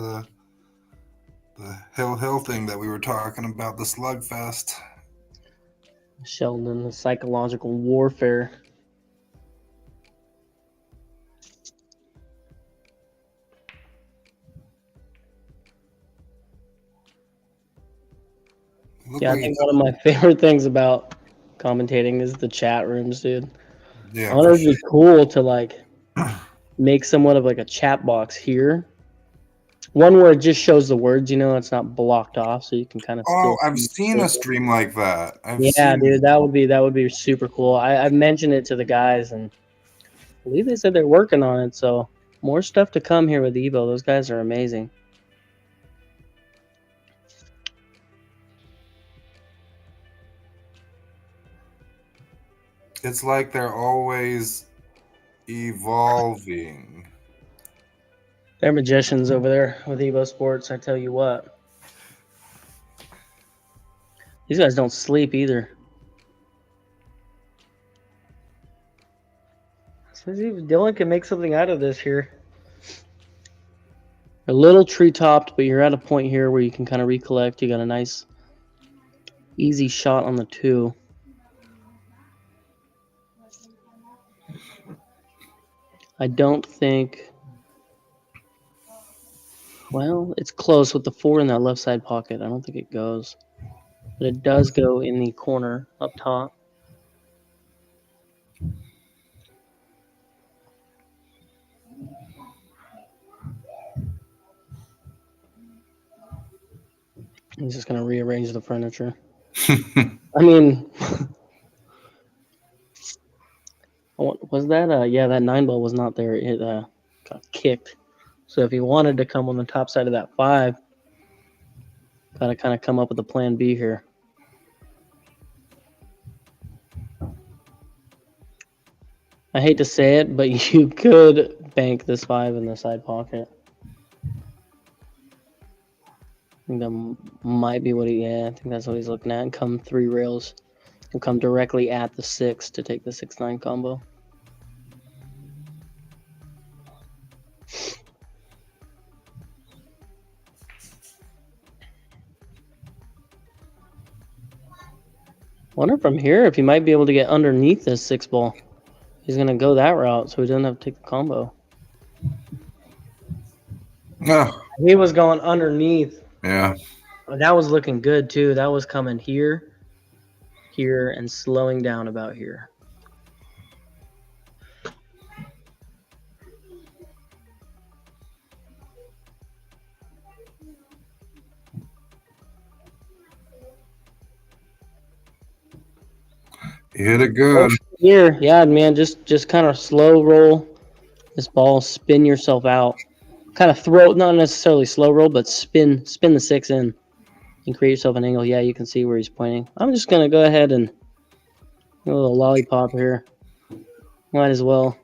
the hill thing that we were talking about, the slugfest. Sheldon, the psychological warfare. Yeah, I think one of my favorite things about commentating is the chat rooms, dude. Yeah, I wonder if it'd be cool to like make somewhat of like a chat box here. One where it just shows the words, it's not blocked off, so you can kind of still. I've seen a stream like that. Dude, that would be super cool. I've mentioned it to the guys, and I believe they said they're working on it. So more stuff to come here with Evo. Those guys are amazing. It's like they're always evolving. They're magicians over there with Evo Sports, I tell you what. These guys don't sleep either. So Dylan can make something out of this here. A little tree-topped, but you're at a point here where you can kind of recollect. You got a nice, easy shot on the 2. I don't think... Well, it's close with the 4 in that left side pocket. I don't think it goes. But it does go in the corner up top. He's just going to rearrange the furniture. I mean... was that... yeah, that 9 ball was not there. It got kicked. So if he wanted to come on the top side of that 5... Got to kind of come up with a plan B here. I hate to say it, but you could bank this 5 in the side pocket. I think that might be what I think that's what he's looking at. And come 3 rails. And come directly at the 6 to take the 6-9 combo. Wonder from here if he might be able to get underneath this 6 ball. He's going to go that route, so he doesn't have to take the combo. No. He was going underneath. Yeah. That was looking good, too. That was coming here, and slowing down about here. You hit it good. Here, yeah, man, just kind of slow roll this ball, spin yourself out. Kind of throw, not necessarily slow roll, but spin the 6 in and create yourself an angle. Yeah, you can see where he's pointing. I'm just going to go ahead and do a little lollipop here. Might as well.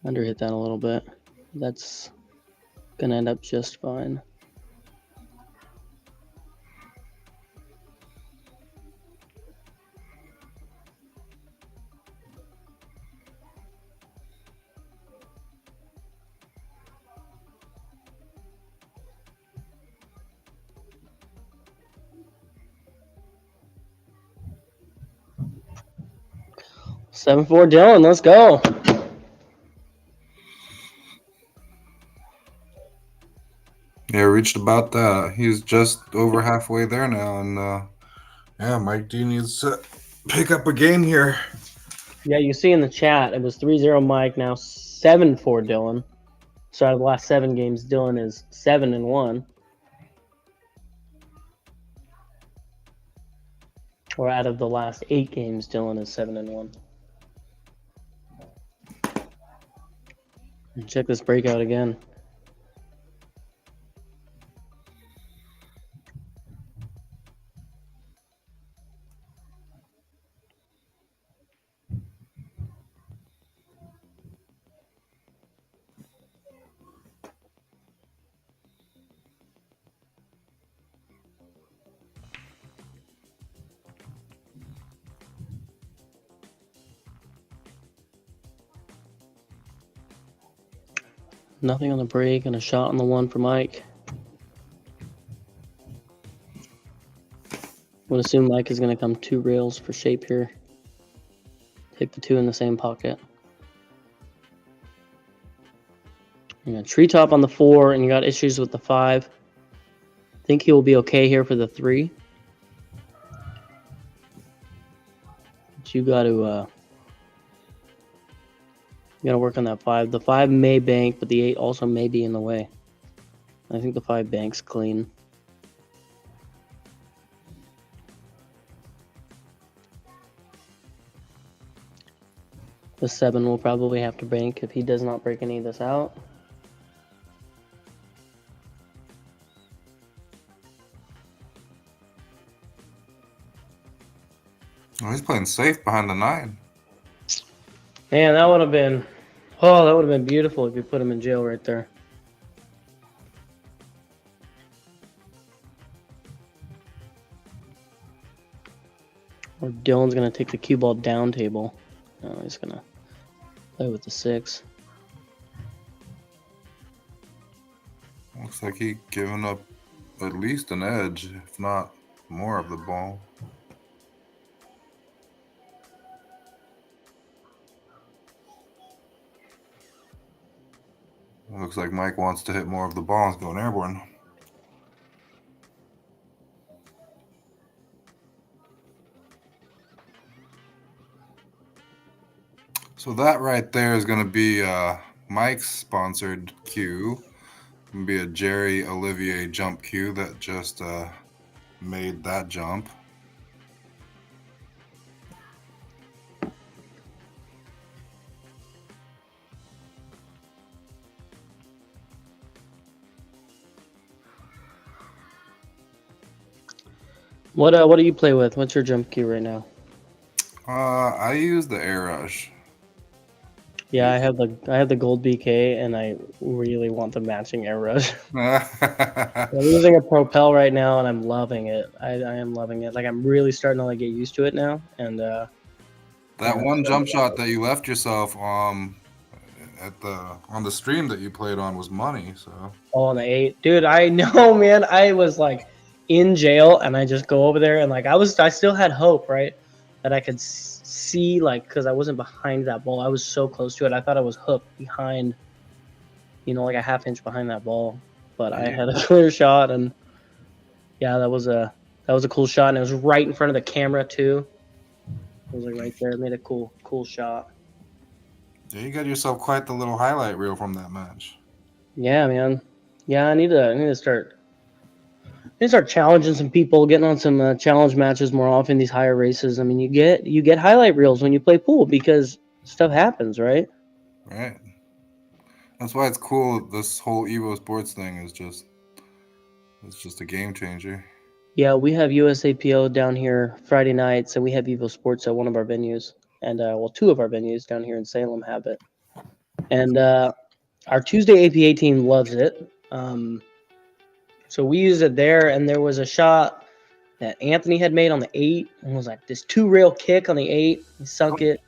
Underhit that a little bit. That's going to end up just fine. Seven 4 Dylan, let's go. Yeah, reached about that. He's just over halfway there now, and yeah, Mike D needs to pick up a game here. Yeah, you see in the chat, it was 3-0 Mike, now 7-4 Dylan. So out of the last 7 games, Dylan is 7-1. Or out of the last 8 games, Dylan is 7-1. Check this breakout again. Nothing on the break and a shot on the 1 for Mike. Would assume Mike is going to come 2 rails for shape here. Take the 2 in the same pocket. You got treetop on the 4, and you got issues with the 5. Think he will be okay here for the 3. But you got to work on that 5. The 5 may bank, but the 8 also may be in the way. I think the 5 banks clean. The 7 will probably have to bank if he does not break any of this out. Oh, he's playing safe behind the 9. Man, that would have been beautiful if you put him in jail right there. Or Dylan's gonna take the cue ball down table. No, he's gonna play with the 6. Looks like he giving up at least an edge, if not more of the ball. Looks like Mike wants to hit more of the balls going airborne. So that right there is going to be Mike's sponsored cue. Going to be a Jerry Olivier jump cue that just made that jump. What do you play with? What's your jump cue right now? I use the air rush. Yeah, I have the gold BK, and I really want the matching air rush. I'm using a propel right now, and I'm loving it. I am loving it. Like, I'm really starting to get used to it now. And that one jump shot that you left yourself on the stream that you played on was money. So on the 8, dude. I know, man. I was in jail, and I just go over there, and I still had hope, right, that I could see, because I wasn't behind that ball. I was so close to it. I thought I was hooked behind, a half inch behind that ball. But I had a clear shot, and yeah, that was a cool shot, and it was right in front of the camera too. It was right there. It made a cool shot. Yeah, you got yourself quite the little highlight reel from that match. Yeah, man. Yeah, I need to start challenging some people, getting on some challenge matches more often. These higher races. I mean, you get highlight reels when you play pool because stuff happens, right? Right. That's why it's cool. This whole Evo Sports thing is just a game changer. Yeah, we have USAPO down here Friday nights, and we have Evo Sports at one of our venues, and 2 of our venues down here in Salem have it. And our Tuesday APA team loves it. So we used it there, and there was a shot that Anthony had made on the 8, and was this 2-rail kick on the 8. He sunk it.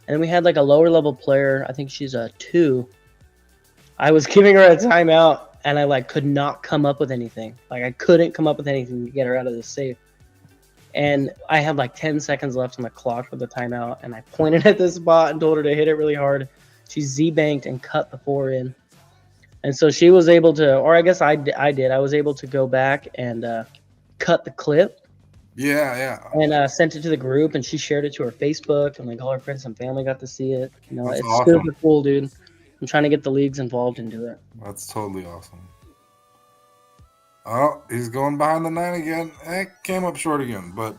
And then we had a lower level player. I think she's a 2. I was giving her a timeout, and I could not come up with anything. I couldn't come up with anything to get her out of the safe. And I had 10 seconds left on the clock for the timeout, and I pointed at this spot and told her to hit it really hard. She Z-banked and cut the 4 in. And so she was able to, or I guess I did. I was able to go back and cut the clip. Yeah. And sent it to the group, and she shared it to her Facebook, and all her friends and family got to see it. That's it's awesome. super cool, dude. I'm trying to get the leagues involved into it. That's totally awesome. Oh, he's going behind the 9 again. Came up short again, but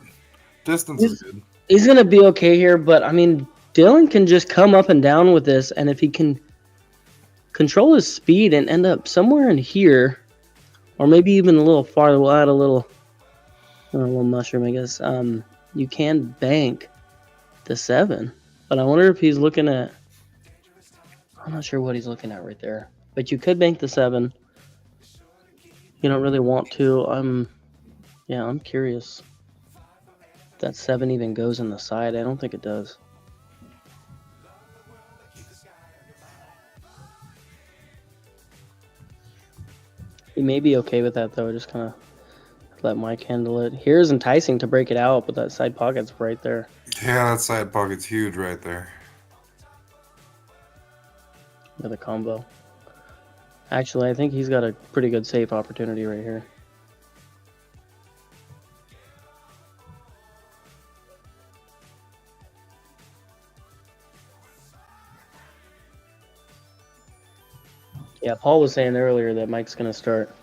distance is good. He's going to be okay here, but, I mean, Dylan can just come up and down with this, and if he can control his speed and end up somewhere in here, or maybe even a little farther, we'll add a little mushroom, I guess. You can bank the 7, but I wonder if he's looking at, I'm not sure what he's looking at right there, but you could bank the 7. You don't really want to. I'm curious if that 7 even goes in the side. I don't think it does. He may be okay with that though. Just kind of let Mike handle it. Here's enticing to break it out, but that side pocket's right there. Yeah, that side pocket's huge right there. With a combo. Actually, I think he's got a pretty good safe opportunity right here. Yeah, Paul was saying earlier that Mike's going to start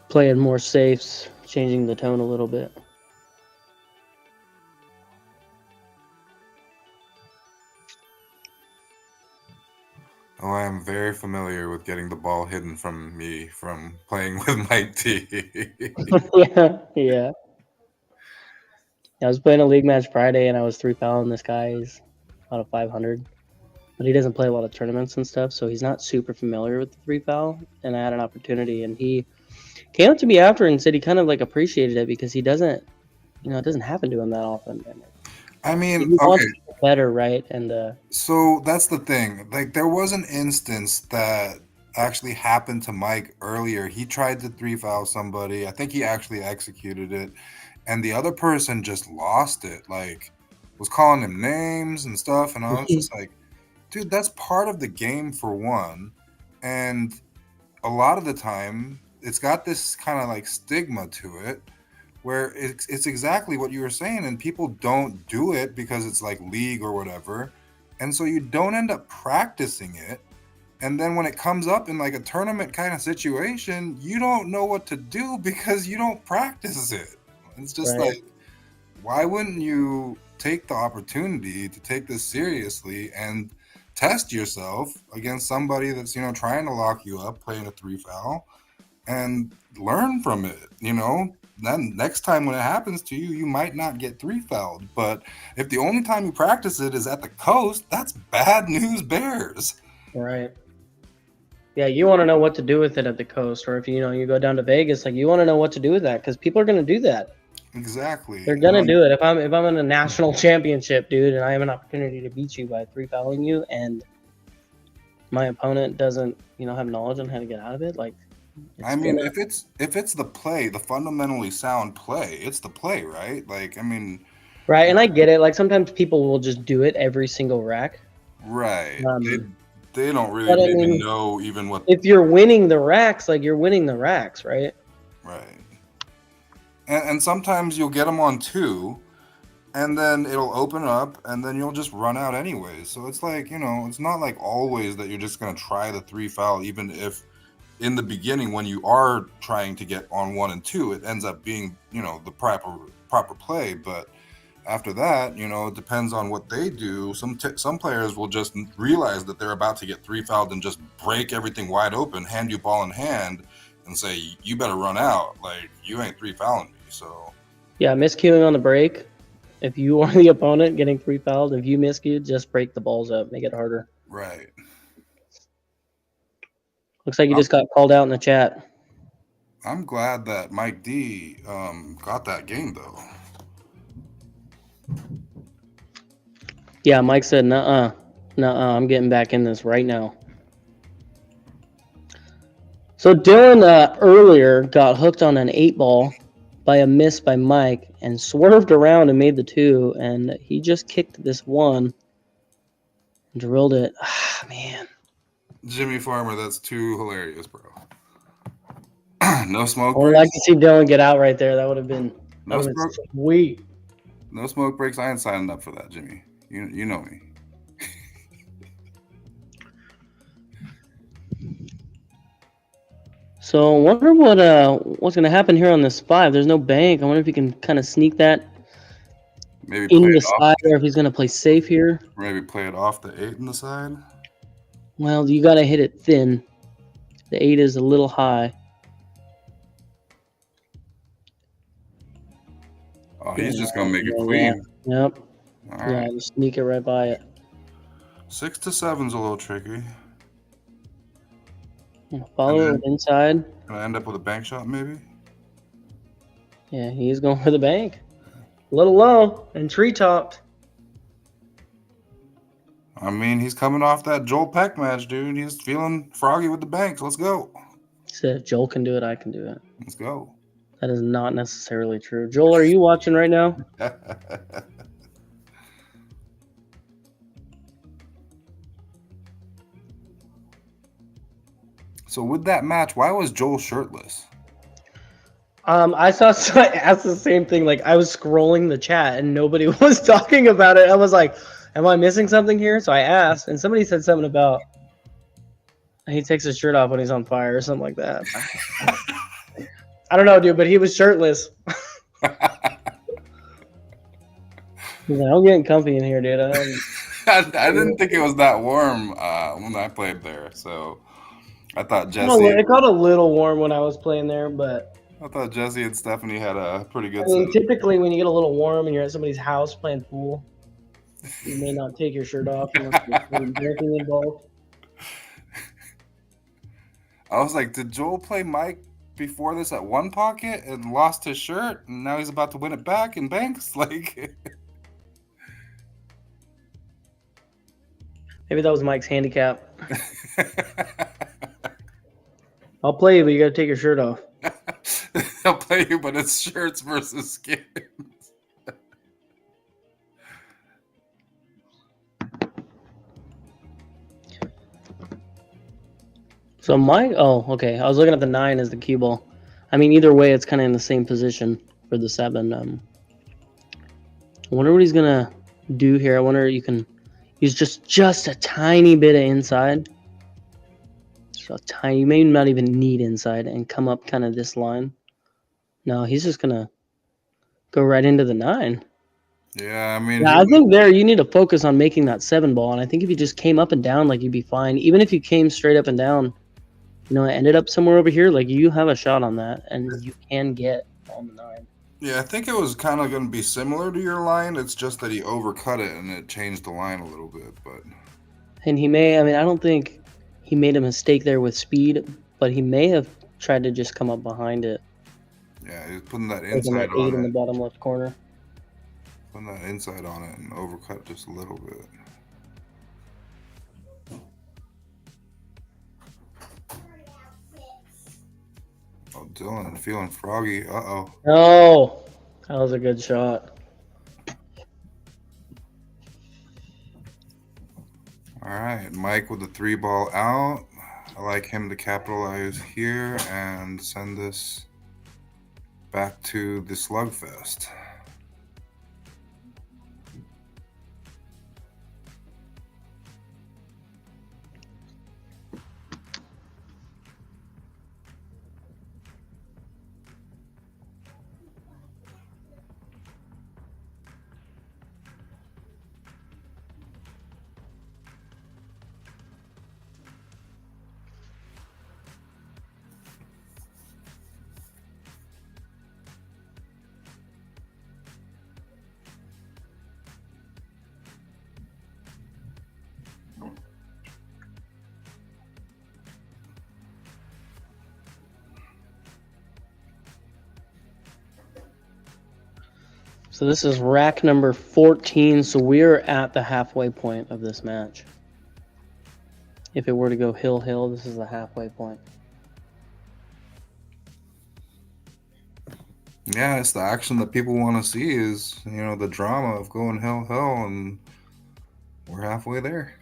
playing more safes, changing the tone a little bit. Oh, I am very familiar with getting the ball hidden from me from playing with Mike T. Yeah. I was playing a league match Friday, and I was 3-fouling this guy. He's out of 500. But he doesn't play a lot of tournaments and stuff, so he's not super familiar with the 3-foul. And I had an opportunity, and he came up to me after and said he kind of like appreciated it because he doesn't, it doesn't happen to him that often. And I mean, he wants to get better, right? And so that's the thing. Like, there was an instance that actually happened to Mike earlier. He tried to 3-foul somebody. I think he actually executed it, and the other person just lost it. Like, was calling him names and stuff, and I was just like, dude, that's part of the game for one. And a lot of the time, it's got this kind of like stigma to it where it's exactly what you were saying. And people don't do it because it's like league or whatever. And so you don't end up practicing it. And then when it comes up in like a tournament kind of situation, you don't know what to do because you don't practice it. It's just Right. like, why wouldn't you take the opportunity to take this seriously and test yourself against somebody that's, trying to lock you up, playing a 3-foul, and learn from it, Then next time when it happens to you, you might not get 3-fouled. But if the only time you practice it is at the coast, that's bad news bears. Right. Yeah, you want to know what to do with it at the coast, or if you go down to Vegas, like you want to know what to do with that because people are going to do that. Exactly. They're gonna do it. If I'm in a national championship, dude, and I have an opportunity to beat you by 3-fouling you, and my opponent doesn't, have knowledge on how to get out of it, like. I mean, if it's the play, the fundamentally sound play, it's the play, right? Like, I mean. Right, and I get it. Like sometimes people will just do it every single rack. Right. They don't really maybe know even what. If you're winning the racks, like you're winning the racks, right? Right. And sometimes you'll get them on 2, and then it'll open up, and then you'll just run out anyways. So it's like, it's not like always that you're just going to try the 3-foul, even if in the beginning when you are trying to get on 1 and 2, it ends up being, the proper play. But after that, it depends on what they do. Some players will just realize that they're about to get 3-fouled and just break everything wide open, hand you ball in hand, and say, you better run out. Like, you ain't 3-fouling me. So yeah, miscuing on the break. If you are the opponent getting 3-fouled, if you miscue, just break the balls up, make it harder. Right. Looks like you just got called out in the chat. I'm glad that Mike D got that game though. Yeah, Mike said, nuh-uh, I'm getting back in this right now. So Dylan earlier got hooked on an 8-ball by a miss by Mike and swerved around and made the 2, and he just kicked this 1 and drilled it. Ah, man. Jimmy Farmer, that's too hilarious, bro. No smoke I would like to see Dylan get out right there. That would have been sweet. No smoke breaks. I ain't signing up for that, Jimmy. You know me. So I wonder what's going to happen here on this 5. There's no bank. I wonder if he can kind of sneak that Maybe in the side, or if he's going to play safe here. Maybe play it off the 8 in the side. Well, you got to hit it thin. The 8 is a little high. Oh, he's just going to make it clean. Yeah. Yep. All right. Just sneak it right by it. 6 to 7's a little tricky. Follow it inside. Gonna end up with a bank shot, maybe? Yeah, he's going for the bank. A little low and tree-topped. I mean, he's coming off that Joel Peck match, dude. He's feeling froggy with the banks. Let's go. said if Joel can do it, I can do it. Let's go. That is not necessarily true. Joel, are you watching right now? So with that match, why was Joel shirtless? I saw someone ask the same thing. Like, I was scrolling the chat and nobody was talking about it. I was like, am I missing something here? So I asked, and somebody said something about he takes his shirt off when he's on fire or something like that. I don't know, dude, but he was shirtless. He's like, I'm getting comfy in here, dude. I didn't think it was that warm when I played there, so I thought Jesse. It got a little warm when I was playing there, but I thought Jesse and Stephanie had a pretty good. I mean, typically when you get a little warm and you're at somebody's house playing pool, you may not take your shirt off unless there's drinking involved. I was like, did Joel play Mike before this at one pocket and lost his shirt, and now he's about to win it back in Banks? Like, maybe that was Mike's handicap. I'll play you, but you got to take your shirt off. I'll play you, but it's shirts versus skins. So Mike, oh, okay. I was looking at the 9 as the cue ball. I mean, either way, it's kind of in the same position for the 7. I wonder what he's gonna do here. I wonder you can use just a tiny bit of inside. So tiny, you may not even need inside and come up kind of this line. No, he's just gonna go right into the 9. Yeah, I mean, yeah, I think there you need to focus on making that 7 ball, and I think if you just came up and down, like, you'd be fine. Even if you came straight up and down, you know, it ended up somewhere over here, like, you have a shot on that, and you can get on the 9. Yeah, I think it was kind of going to be similar to your line. It's just that he overcut it and it changed the line a little bit. But and he may, I mean, I don't think he made a mistake there with speed, but he may have tried to just come up behind it. Yeah, he was putting that inside that 8 on in it. the bottom left corner. Putting that inside on it and overcut just a little bit. Oh, Dylan feeling froggy. Uh-oh. Oh, that was a good shot. All right, Mike with the 3 ball out. I like him to capitalize here and send this back to the slugfest. So this is rack number 14, so we're at the halfway point of this match. If it were to go hill, this is the halfway point. Yeah, it's the action that people want to see is, you know, the drama of going hill, and we're halfway there.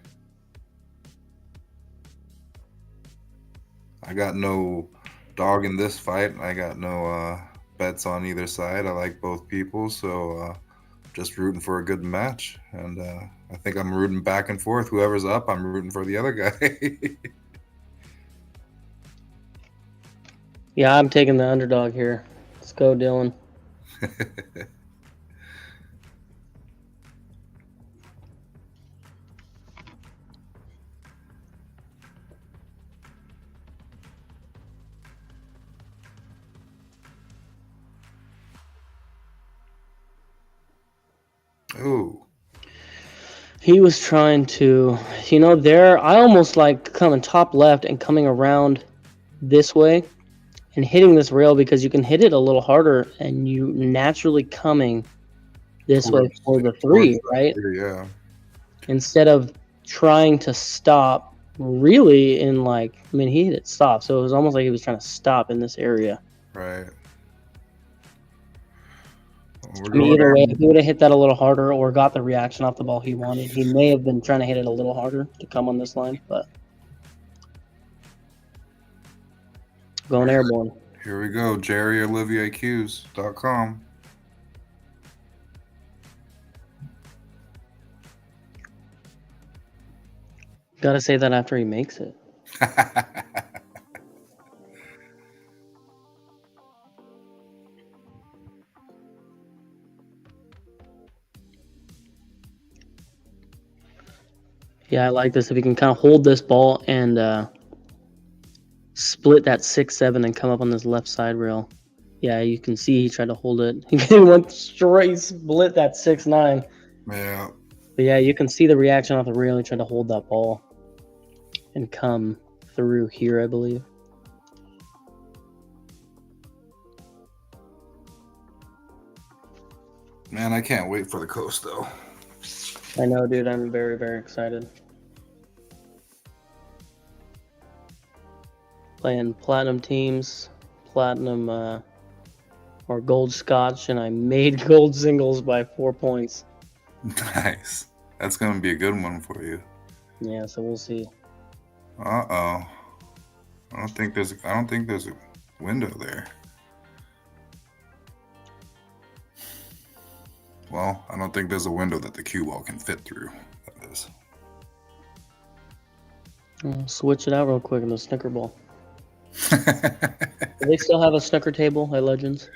I got no dog in this fight. I got no bets on either side. I like both people, so just rooting for a good match. And I think I'm rooting back and forth. Whoever's up, I'm rooting for the other guy. Yeah, I'm taking the underdog here. Let's go, Dylan. Ooh. He was trying to, you know, there, I almost like coming top left and coming around this way and hitting this rail because you can hit it a little harder and you naturally coming this way for the 3, right? Yeah. Instead of trying to stop really in like, I mean, he hit it stop, so it was almost like he was trying to stop in this area. Right. Well, I mean, either way, if he would have hit that a little harder or got the reaction off the ball he wanted, he may have been trying to hit it a little harder to come on this line, but going airborne. Here we go, JerryOlivierQs.com. Got to say that after he makes it. Yeah, I like this. If he can kind of hold this ball and split that 6-7 and come up on this left side rail. Yeah, you can see he tried to hold it. He went straight, split that 6-9. Yeah. But yeah, you can see the reaction off the rail. He tried to hold that ball and come through here, I believe. Man, I can't wait for the coast, though. I know, dude. I'm very, very excited. Playing platinum teams, platinum or gold scotch, and I made gold singles by 4 points. Nice. That's gonna be a good one for you. Yeah, so we'll see. I don't think there's a window there. Well, I don't think there's a window that the cue ball can fit through. That is. I'll switch it out real quick in the snooker ball. Do they still have a snooker table at Legends?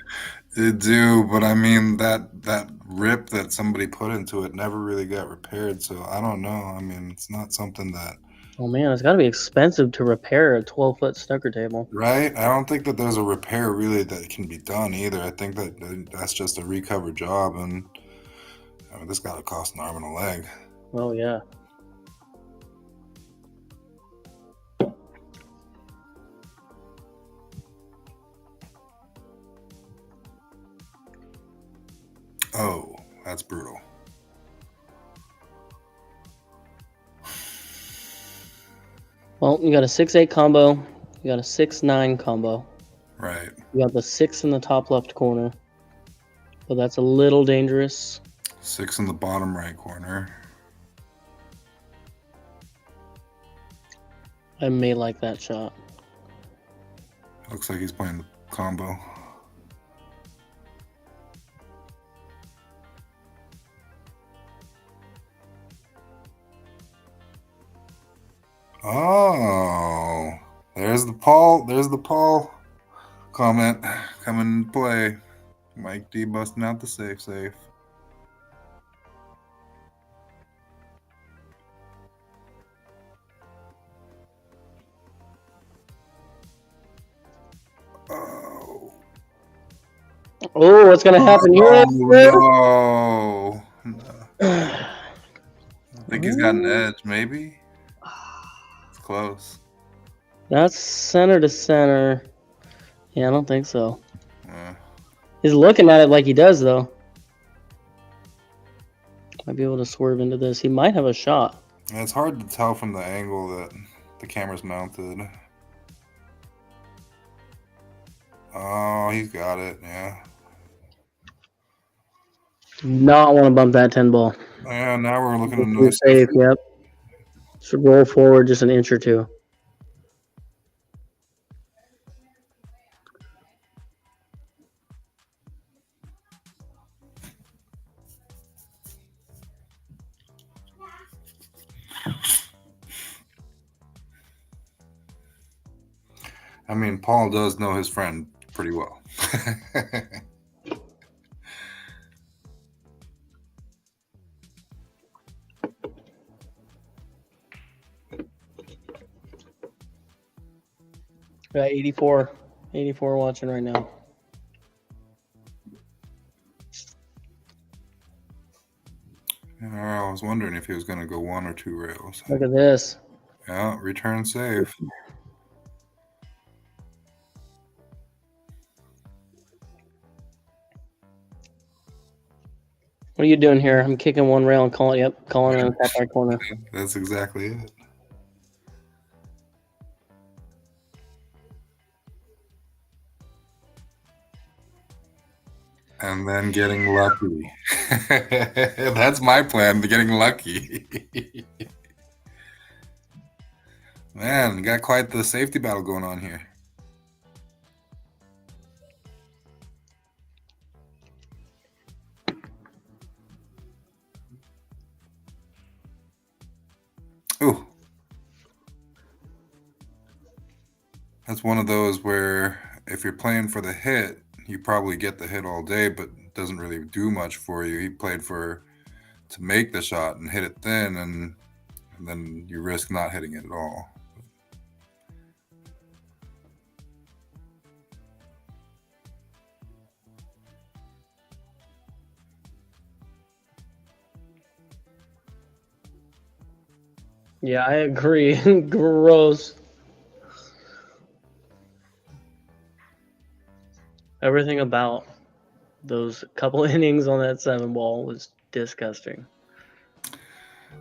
They do, but I mean that rip that somebody put into it never really got repaired, so I don't know. I mean, it's not something that. Oh man, it's got to be expensive to repair a 12-foot snooker table. Right? I don't think that there's a repair really that can be done either. I think that that's just a recover job, and I mean, this got to cost an arm and a leg. Oh yeah. Oh, that's brutal. Well, you got a 6-8 combo. You got a 6-9 combo. Right. You got the 6 in the top left corner. So that's a little dangerous. 6 in the bottom right corner. I may like that shot. Looks like he's playing the combo. Oh, there's the Paul comment coming into play. Mike D busting out the safe. Oh, what's gonna happen here? Oh, no. I think he's got an edge, maybe. It's close. That's center to center. Yeah, I don't think so. Yeah. He's looking at it like he does, though. Might be able to swerve into this. He might have a shot. Yeah, it's hard to tell from the angle that the camera's mounted. Oh, he's got it. Yeah. Not want to bump that 10 ball. Yeah, now we're looking at You're noise. safe, yep. Should roll forward just an inch or two. I mean, Paul does know his friend pretty well. Got 84 watching right now. I was wondering if he was going to go 1 or 2 rails. Look at this. Yeah, return save. What are you doing here? I'm kicking one rail and calling it in the top right corner. That's exactly it. And then getting lucky. That's my plan, getting lucky. Man, got quite the safety battle going on here. Ooh. That's one of those where if you're playing for the hit, you probably get the hit all day, but it doesn't really do much for you. He played to make the shot and hit it thin, and then you risk not hitting it at all. Yeah, I agree. Gross. Everything about those couple innings on that 7 ball was disgusting.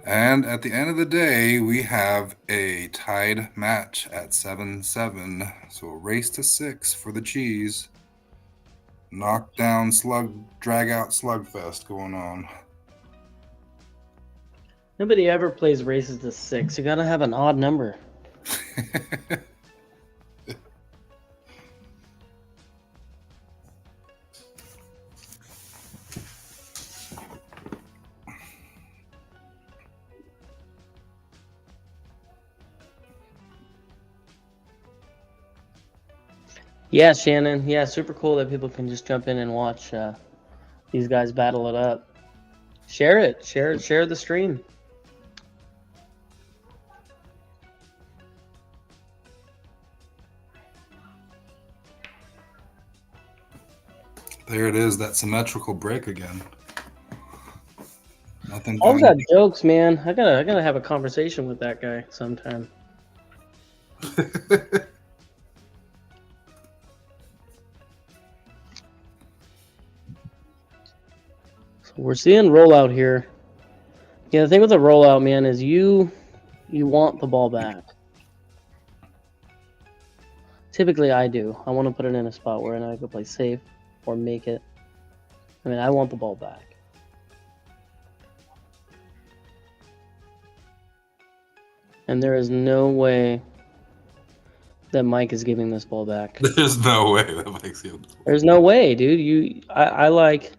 And at the end of the day, we have a tied match at 7-7. So a race to 6 for the cheese. Knockdown, drag out slugfest going on. Nobody ever plays races to 6. You gotta have an odd number. Yeah, Shannon. Yeah, super cool that people can just jump in and watch these guys battle it up. Share it. Share the stream. There it is, that symmetrical break again. Nothing. All got jokes, man. I gotta have a conversation with that guy sometime. So we're seeing rollout here. Yeah, the thing with the rollout, man, is you want the ball back. Typically, I do. I want to put it in a spot where I can play safe or make it. I mean, I want the ball back. And there is no way that Mike is giving this ball back. There's no way that Mike's giving this ball. There's no way, dude. I like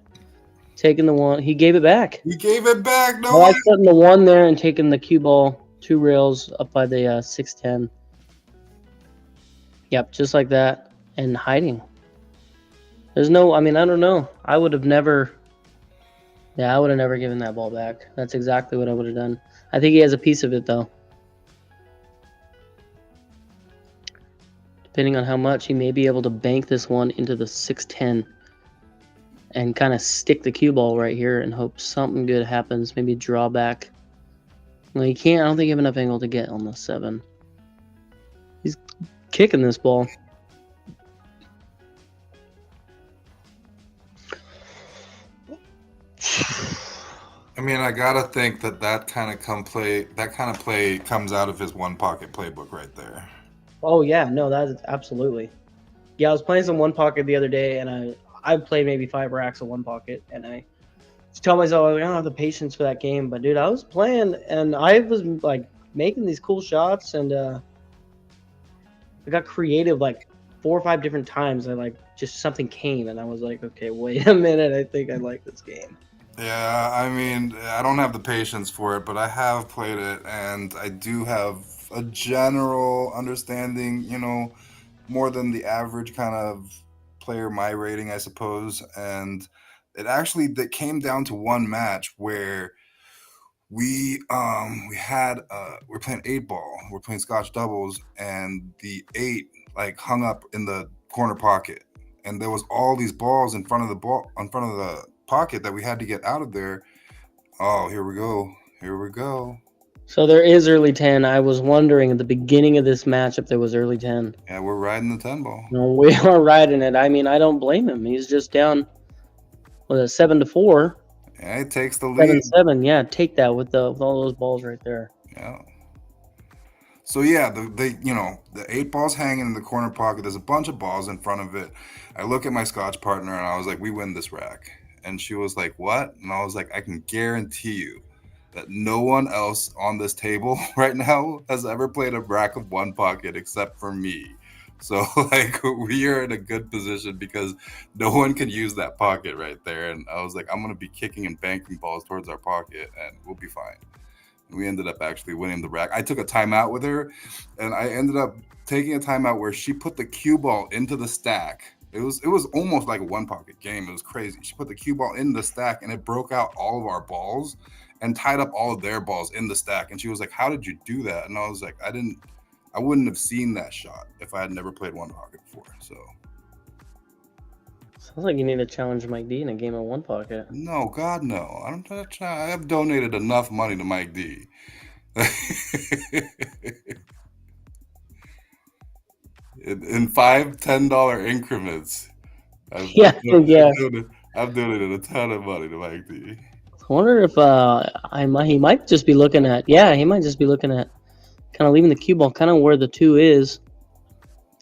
taking the one. He gave it back. He gave it back. No I way. like putting the one there and taking the cue ball 2 rails up by the 610. Yep, just like that, and hiding. There's no. I mean, I don't know. I would have never. Yeah, I would have never given that ball back. That's exactly what I would have done. I think he has a piece of it though. Depending on how much, he may be able to bank this one into the 610 and kind of stick the cue ball right here and hope something good happens. Maybe draw back. Well, he can't. I don't think you have enough angle to get on the 7. He's kicking this ball. I mean, I gotta think that kind of play comes out of his one pocket playbook right there. Oh yeah, no, that's absolutely. Yeah, I was playing some one pocket the other day, and I played maybe 5 racks of one pocket, and I just tell myself I don't have the patience for that game. But dude, I was playing, and I was like making these cool shots, and I got creative like 4 or 5 different times. I like just something came, and I was like, okay, wait a minute, I think I like this game. Yeah, I mean, I don't have the patience for it, but I have played it, and I do have a general understanding, more than the average kind of player, my rating, I suppose. And that came down to one match where we're playing 8-ball, we're playing Scotch doubles, and the 8 like hung up in the corner pocket, and there was all these balls in front of the pocket that we had to get out of there. Oh, here we go. So there is early 10. I was wondering at the beginning of this match if there was early 10. Yeah, we're riding the 10 ball. No, we are riding it. I mean, I don't blame him. He's just down with a 7-4. Yeah, he takes the lead. 7-7. Yeah, take that with all those balls right there. Yeah. So yeah, the 8 balls hanging in the corner pocket. There's a bunch of balls in front of it. I look at my Scotch partner and I was like, "We win this rack." And she was like, "What?" And I was like, "I can guarantee you that no one else on this table right now has ever played a rack of one pocket except for me. So like we are in a good position because no one can use that pocket right there." And I was like, "I'm gonna be kicking and banking balls towards our pocket, and we'll be fine." And we ended up actually winning the rack. I took a timeout with her, and I ended up taking a timeout where she put the cue ball into the stack. It was almost like a one pocket game. It was crazy. She put the cue ball in the stack, and it broke out all of our balls and tied up all of their balls in the stack. And she was like, "How did you do that?" And I was like, I wouldn't have seen that shot if I had never played one pocket before. So Sounds like you need to challenge Mike D in a game of one pocket. no, God no. I have donated enough money to Mike D. in $5-10 increments. I've donated a ton of money to Mike D. I wonder if he might just be looking at kind of leaving the cue ball kind of where the 2 is.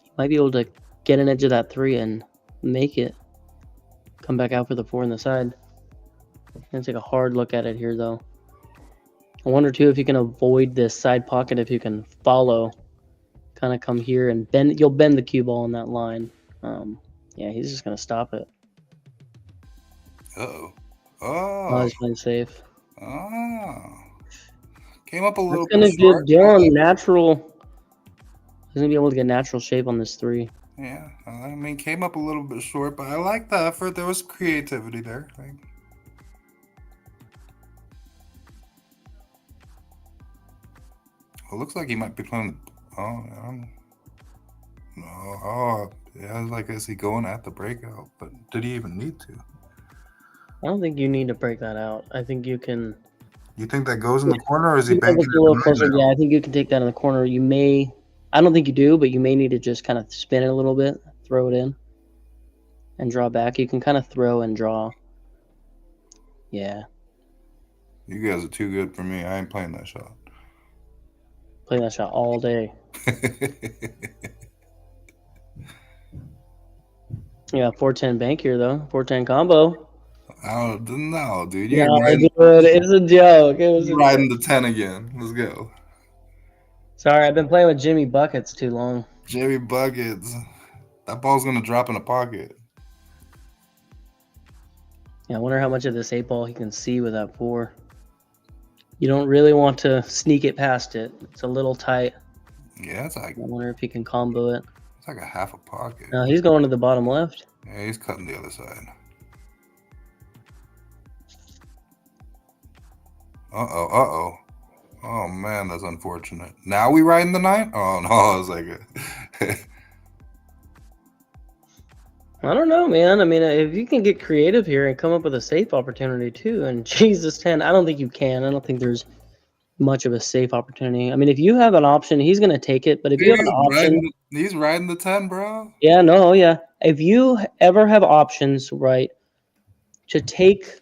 He might be able to get an edge of that 3 and make it. Come back out for the 4 on the side. I'm gonna take a hard look at it here though. I wonder too if you can avoid this side pocket, if you can follow, kind of come here and bend. You'll bend the cue ball on that line. Yeah, he's just gonna stop it. Oh, He's playing safe. Came up a little That's bit gonna short. give Dylan natural. He's gonna be able to get natural shape on this 3. Yeah, I mean, came up a little bit short, but I like the effort. There was creativity there. It looks like he might be playing. Yeah, like, is he going at the breakout? But did he even need to? I don't think you need to break that out. I think you can. You think that goes in the corner, or is he It's banking a little it closer. now? Yeah, I think you can take that in the corner. You may. I don't think you do, but you may need to just kind of spin it a little bit, throw it in, and draw back. You can kind of throw and draw. Yeah. You guys are too good for me. I ain't playing that shot. Play that shot all day. Yeah, 4-10 bank here though. 4-10 combo. I don't know, dude. Yeah, dude, it's a joke. It was riding the 10 again. Let's go. Sorry, I've been playing with Jimmy Buckets too long. Jimmy Buckets. That ball's gonna drop in the pocket. Yeah, I wonder how much of this 8 ball he can see with that 4. You don't really want to sneak it past it. It's a little tight. Yeah, it's like. I wonder if he can combo it. It's like a half a pocket. No, he's going to the bottom left. Yeah, he's cutting the other side. Oh man, that's unfortunate. Now we riding the 9? Oh no, I was like, I don't know, man. I mean, if you can get creative here and come up with a safe opportunity too, and Jesus 10, I don't think you can. I don't think there's much of a safe opportunity. I mean, if you have an option, he's going to take it. But if you have an option, he's riding the 10, bro. Yeah, no, yeah. If you ever have options, right, to take,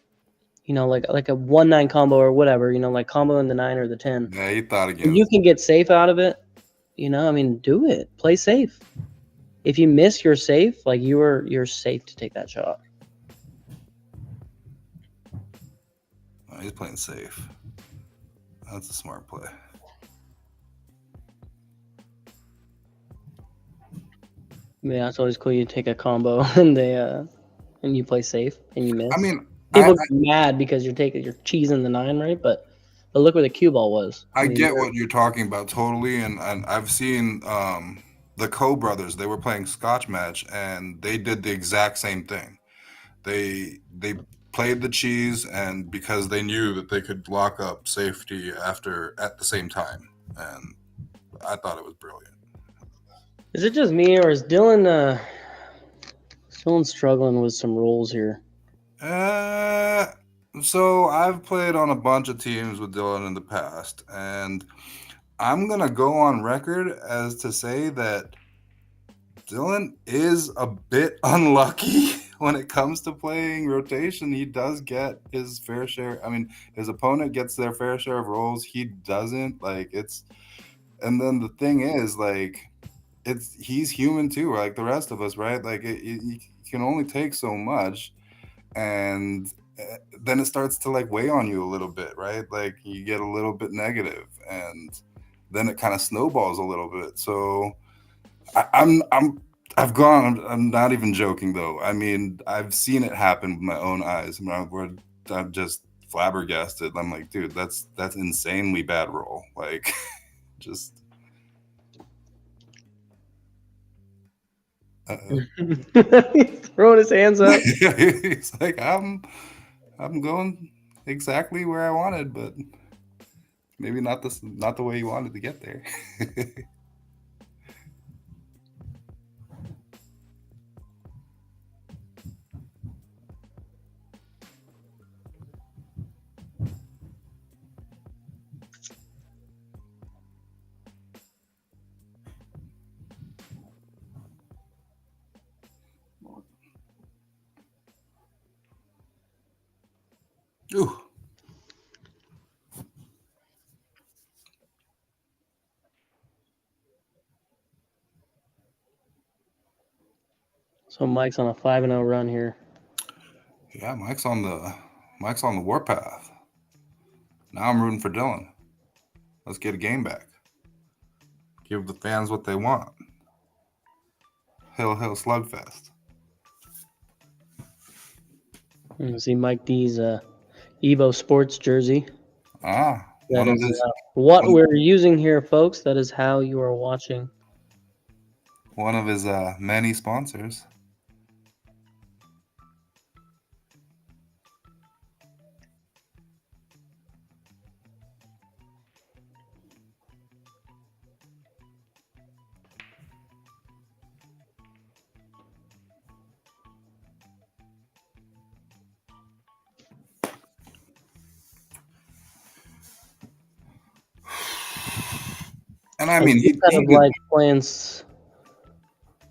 like a 1-9 combo or whatever, like combo in the 9 or the 10. Yeah, he thought again. You can get safe out of it. I mean, do it. Play safe. If you miss, you're safe. Like you're safe to take that shot. Oh, he's playing safe. That's a smart play. Yeah, it's always cool. You take a combo and and you play safe and you miss. I mean, people get mad because you're cheesing the 9, right? But look where the cue ball was. I get what you're talking about totally, and I've seen the Coe brothers. They were playing Scotch match, and they did the exact same thing. They played the cheese, and because they knew that they could lock up safety at the same time, and I thought it was brilliant. Is it just me, or is Dylan struggling with some rules here? So I've played on a bunch of teams with Dylan in the past, and I'm gonna go on record as to say that Dylan is a bit unlucky when it comes to playing rotation. He does get his fair share. I mean, his opponent gets their fair share of rolls. He doesn't. Like, it's And then the thing is, like, he's human too, like the rest of us, right? Like you can only take so much, and then it starts to like weigh on you a little bit, right? Like you get a little bit negative, and then it kind of snowballs a little bit. So I'm not even joking though. I mean, I've seen it happen with my own eyes. I'm just flabbergasted. I'm like, dude, that's insanely bad roll. Like, just. He's throwing his hands up. He's like, I'm going exactly where I wanted, but maybe not the way you wanted to get there. Ooh. So Mike's on a 5-0 run here. Yeah, Mike's on the warpath. Now I'm rooting for Dylan. Let's get a game back. Give the fans what they want. Hill slugfest. You see Mike D's Evo Sports jersey. One of his. What we're using here, folks. That is how you are watching. One of his many sponsors. And I mean, he's kind of like playing.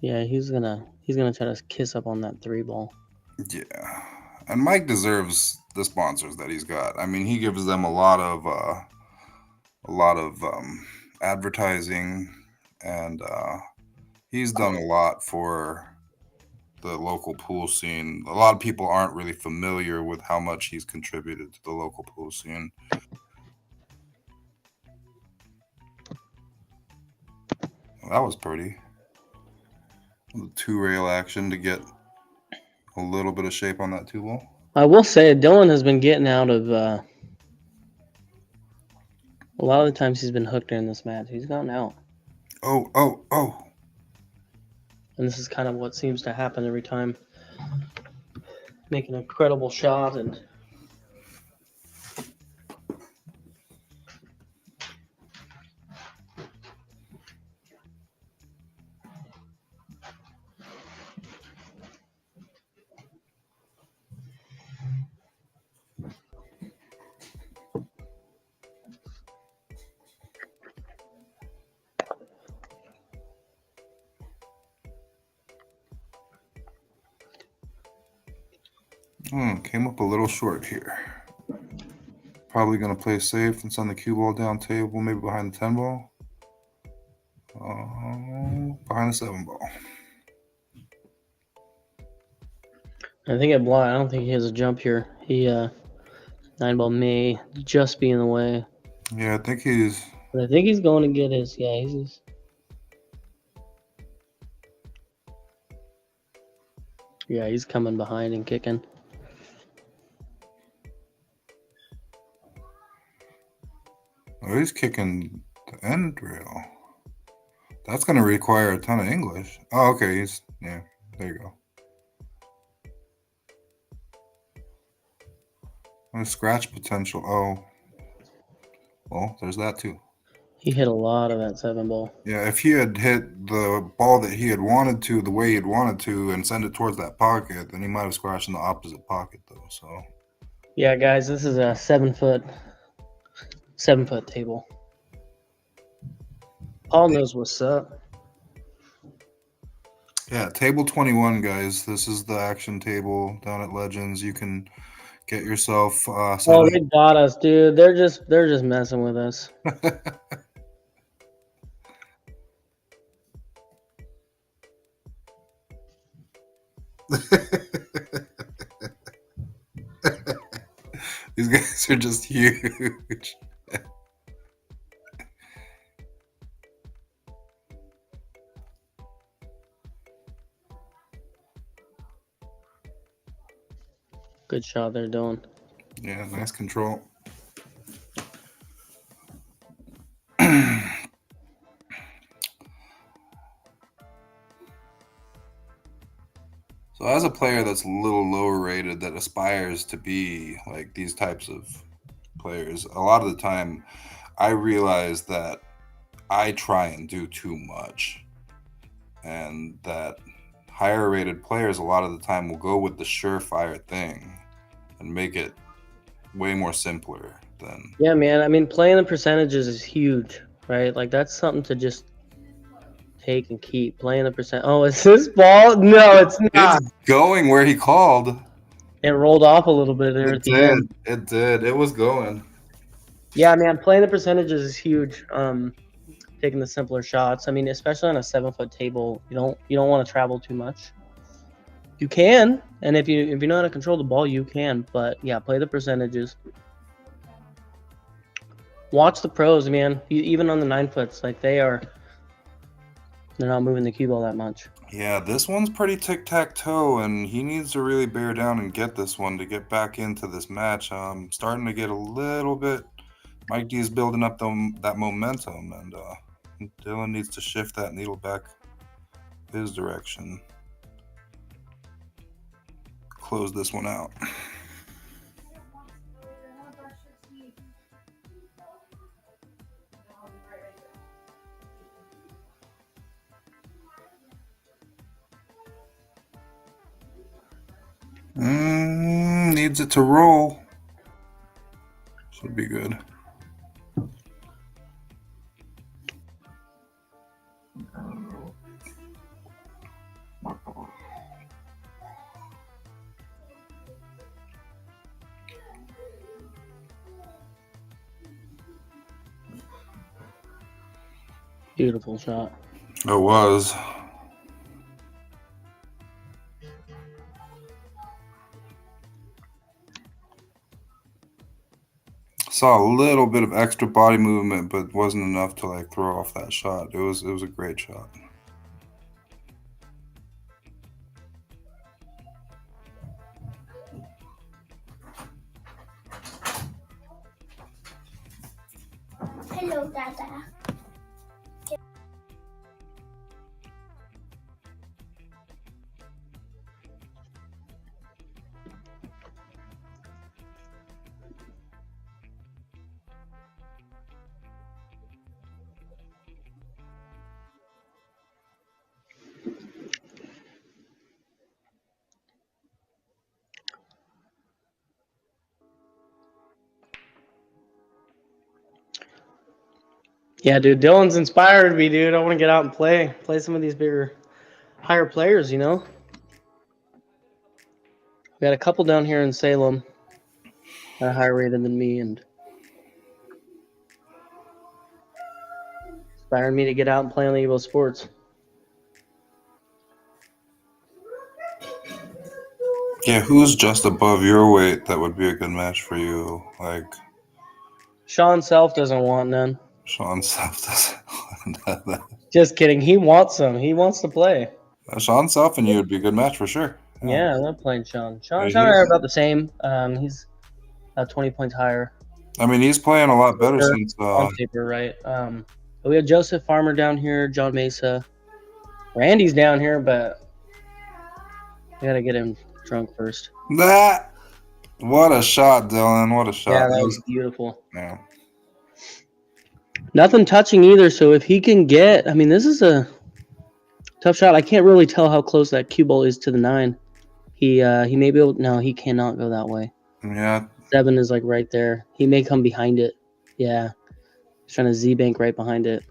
Yeah, he's gonna try to kiss up on that 3-ball. Yeah, and Mike deserves the sponsors that he's got. I mean, he gives them a lot of advertising, and he's done a lot for the local pool scene. A lot of people aren't really familiar with how much he's contributed to the local pool scene. Well, that was pretty. The 2-rail action to get a little bit of shape on that 2-ball. I will say Dylan has been getting out of a lot of the times he's been hooked in this match. He's gotten out. Oh. And this is kind of what seems to happen every time. Make an incredible shot and came up a little short here. Probably going to play safe and send the cue ball down table, maybe behind the 10-ball. Behind the 7-ball. I think it blind. I don't think he has a jump here. He 9-ball may just be in the way. Yeah, I think he's. But I think he's going to get his. Yeah, he's. Yeah, he's coming behind and kicking. Oh, he's kicking the end rail. That's going to require a ton of English. Oh, okay. Yeah, there you go. Scratch potential. Oh. Well, there's that too. He hit a lot of that 7-ball. Yeah, if he had hit the ball that he had wanted to the way he'd wanted to and send it towards that pocket, then he might have scratched in the opposite pocket though. So. Yeah, guys, this is a 7-foot table. Paul knows what's up. Yeah, table 21, guys. This is the action table down at Legends. You can get yourself. They got us, dude. They're just messing with us. These guys are just huge. Good shot there, Dylan. Yeah, nice control. So as a player that's a little lower rated that aspires to be like these types of players, a lot of the time I realize that I try and do too much, and that higher rated players a lot of the time will go with the surefire thing and make it way more simpler than. Yeah, man. I mean, playing the percentages is huge, right? Like that's something to just take and keep. Playing the percent. Oh, is this ball? No, it's not. It's going where he called. It rolled off a little bit there at the end. It did. It was going. Yeah, man. Playing the percentages is huge. Taking the simpler shots. I mean, especially on a 7-foot table, you don't want to travel too much. You can, and if you know how to control the ball, you can. But yeah, play the percentages. Watch the pros, man. Even on the 9-foots, like they're not moving the cue ball that much. Yeah, this one's pretty tic-tac-toe, and he needs to really bear down and get this one to get back into this match. Starting to get a little bit. Mike D is building up that momentum, and Dylan needs to shift that needle back his direction. Close this one out. Needs it to roll. Should be good. Beautiful shot. It was. Saw a little bit of extra body movement, but wasn't enough to like throw off that shot. It was a great shot. Hello, Dada. Yeah, dude, Dylan's inspired me, dude. I want to get out and play some of these bigger, higher players, you know? We got a couple down here in Salem that are higher rated than me, and inspired me to get out and play on the Evo Sports. Yeah, who's just above your weight that would be a good match for you? Like Sean Self doesn't want none. Sean Self doesn't. Just kidding. He wants some. He wants to play. Sean Self and you would be a good match for sure. Yeah, I love playing Sean. Sean Yeah, and I are about the same. He's 20 points higher. I mean, he's playing a lot better since. On paper, right? But we have Joseph Farmer down here, John Mesa. Randy's down here, but we got to get him drunk first. What a shot, Dylan. What a shot. Yeah, that was beautiful. Yeah. Nothing touching either, so if he can get... I mean, this is a tough shot. I can't really tell how close that cue ball is to the 9. He may be able... No, he cannot go that way. Yeah. 7 is like right there. He may come behind it. Yeah. He's trying to Z-bank right behind it.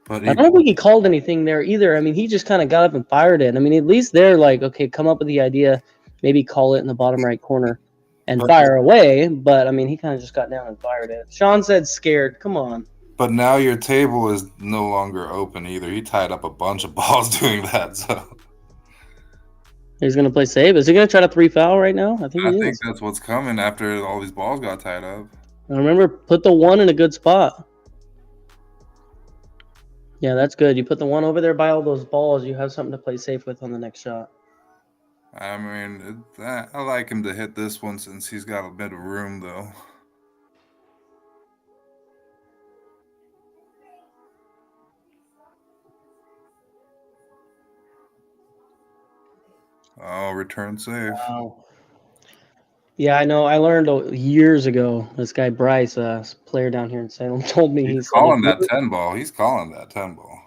But I don't think he called anything there either. I mean, he just kind of got up and fired it. I mean, at least they're like, okay, come up with the idea, maybe call it in the bottom right corner and fire away. But, I mean, he kind of just got down and fired it. Sean said scared. Come on. But now your table is no longer open either. He tied up a bunch of balls doing that. So He's gonna play safe. Is he gonna try to 3-foul right now? I think I he think is. that's what's coming after all these balls got tied up. And remember, put the 1 in a good spot. Yeah, that's good. You put the 1 over there by all those balls. You have something to play safe with on the next shot. I mean, I like him to hit this one since he's got a bit of room, though. Oh, return safe. Wow. Yeah, I know. I learned years ago. This guy Bryce, a player down here in Salem, told me He's said, calling that 10 ball. He's calling that 10 ball.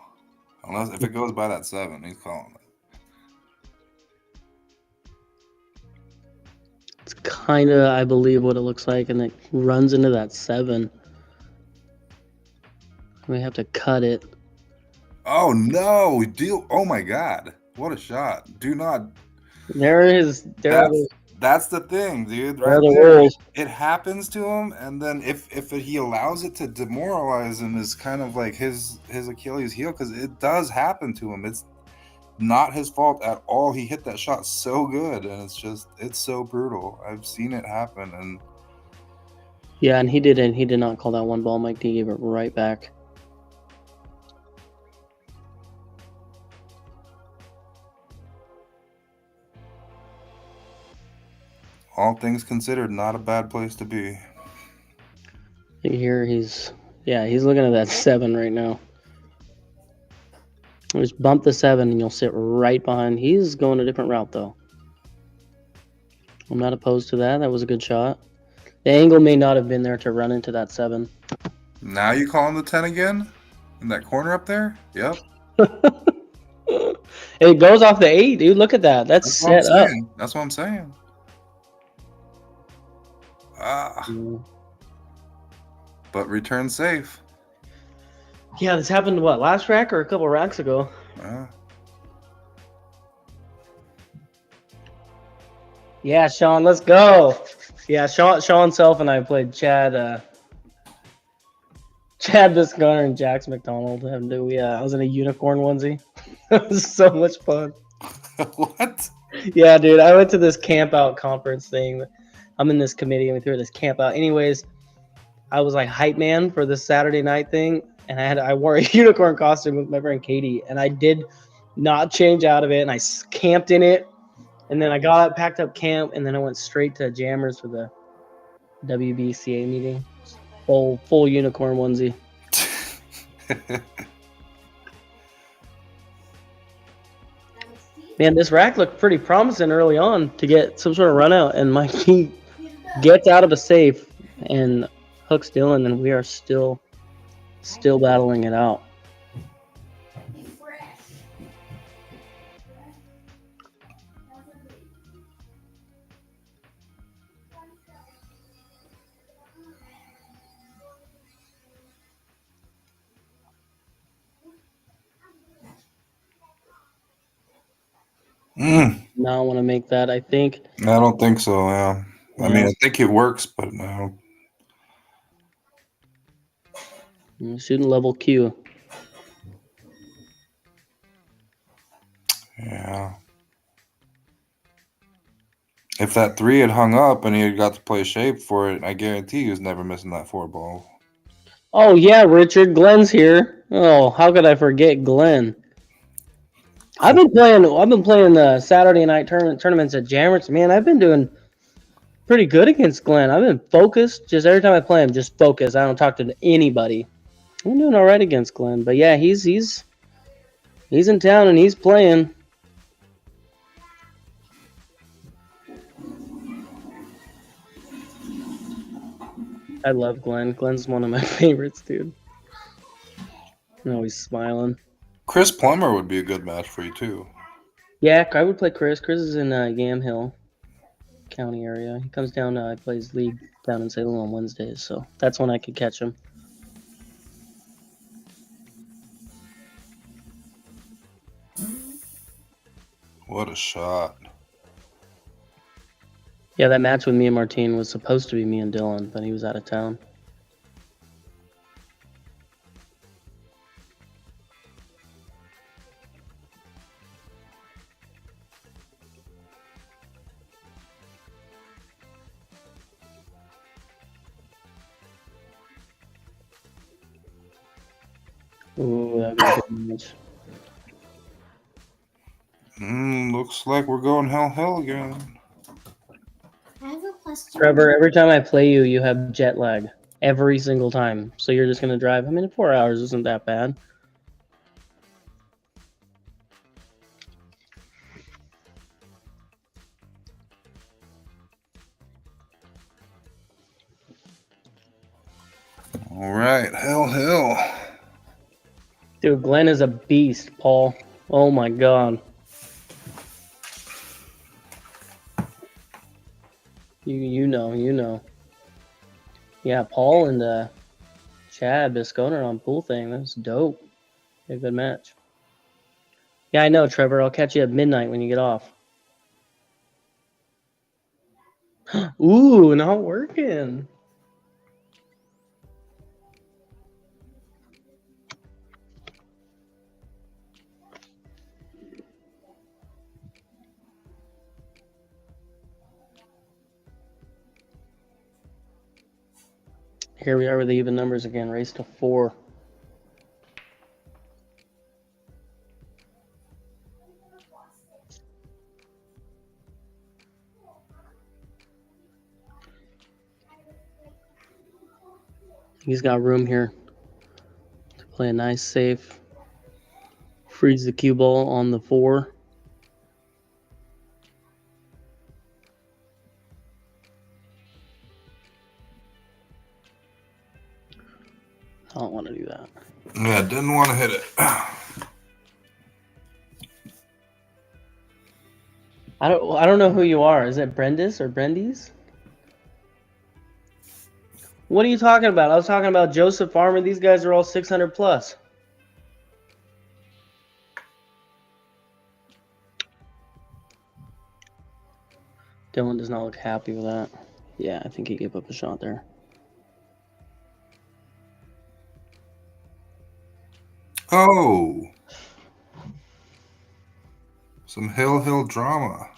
Unless if it goes by that 7, he's calling it. It's kind of, I believe, what it looks like, and it runs into that 7. We have to cut it. Oh no! Oh my God! What a shot! Do not. There is. That's the thing, dude. There are Right the there. rules. It happens to him, and then if he allows it to demoralize him, is kind of like his Achilles heel, because it does happen to him. It's not his fault at all. He hit that shot so good, and it's so brutal. I've seen it happen, and Yeah, and he didn't. He did not call that 1 ball. Mike D gave it right back. all things considered, not a bad place to be. Here he's looking at that 7 right now. Just bump the 7 and you'll sit right behind. He's going a different route though. I'm not opposed to that. That was a good shot. The angle may not have been there to run into that 7. Now you calling the 10 again? In that corner up there? Yep. It goes off the 8, dude. Look at that. That's set up. That's what I'm saying. But return safe. Yeah, this happened, what, last rack or a couple racks ago? Yeah, Sean, let's go. Yeah, Sean Self and I played Chad Bisgunner and Jax McDonald. I was in a unicorn onesie. It was so much fun. What? Yeah, dude, I went to this camp out conference thing. I'm in this committee and we threw this camp out. Anyways, I was like hype man for this Saturday night thing, and I wore a unicorn costume with my friend Katie, and I did not change out of it, and I camped in it, and then I got up, packed up camp, and then I went straight to Jammers for the WBCA meeting. Full unicorn onesie. Man, this rack looked pretty promising early on to get some sort of run out, and my team gets out of a safe and hooks Dylan, and we are still battling it out. Now I want to make that, I think. I don't think so, yeah. I mean, I think it works, but no. I'm shooting level Q. Yeah. If that 3 had hung up and he had got to play shape for it, I guarantee he was never missing that 4 ball. Oh yeah, Richard, Glenn's here. Oh, how could I forget Glenn? I've been playing the Saturday night tournaments at Jammers. Man, I've been doing pretty good against Glenn. I've been focused. Just every time I play him, just focus. I don't talk to anybody. I'm doing all right against Glenn, but yeah, he's in town and he's playing. I love Glenn. Glenn's one of my favorites, dude. Oh, he's smiling. Chris Plummer would be a good match for you too. Yeah, I would play Chris. Chris is in Yamhill County area. He comes down. Plays league down in Salem on Wednesdays, so that's when I could catch him. What a shot. Yeah, that match with me and Martine was supposed to be me and Dylan, but he was out of town. Ooh, that'd be a good match. Looks like we're going hell again. I have a question. Trevor, every time I play you, you have jet lag. Every single time. So you're just going to drive. I mean, 4 hours isn't that bad. All right, hell. Dude, Glenn is a beast, Paul. Oh my god. You know. Yeah, Paul and Chad Bisconer on pool thing. That's dope. A good match. Yeah, I know, Trevor. I'll catch you at midnight when you get off. Ooh, not working. Here we are with the even numbers again. Race to 4. He's got room here to play a nice, safe, freeze the cue ball on the 4. I don't want to do that. Yeah, didn't want to hit it. I don't know who you are. Is it Brendis or Brendies? What are you talking about? I was talking about Joseph Farmer. These guys are all 600 plus. Dylan does not look happy with that. Yeah, I think he gave up a shot there. Oh. Some hill drama.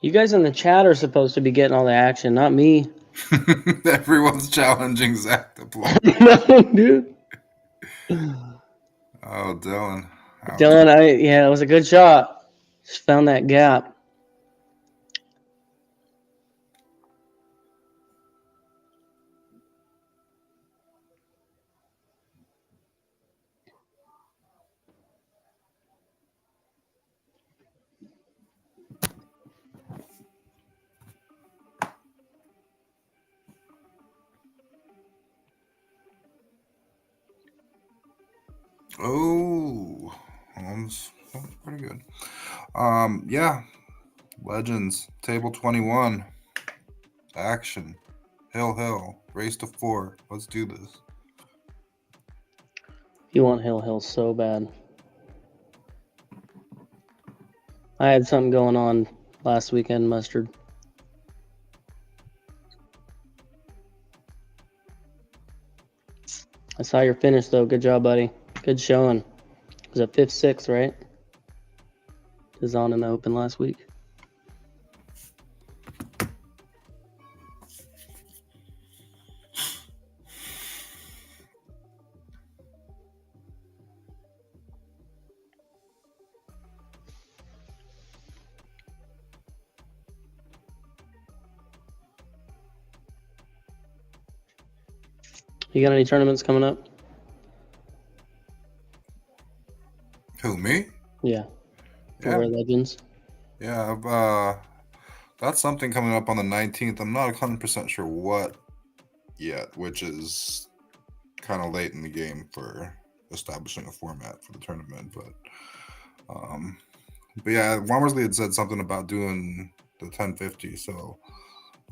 You guys in the chat are supposed to be getting all the action, not me. Everyone's challenging Zach to play. No, dude. Oh, Dylan. Dylan, yeah, it was a good shot. Just found that gap. Oh, that's pretty good. Yeah. Legends, table 21. Action. Hill. Race to 4. Let's do this. You want Hill so bad. I had something going on last weekend, Mustard. I saw your finish, though. Good job, buddy. Good showing. It was a 5th, 6th, right? It was on in the Open last week. You got any tournaments coming up? Who, me? Yeah. For Legends? Yeah, I've got something coming up on the 19th. I'm not 100% sure what yet, which is kind of late in the game for establishing a format for the tournament. But yeah, Womersley had said something about doing the 1050, so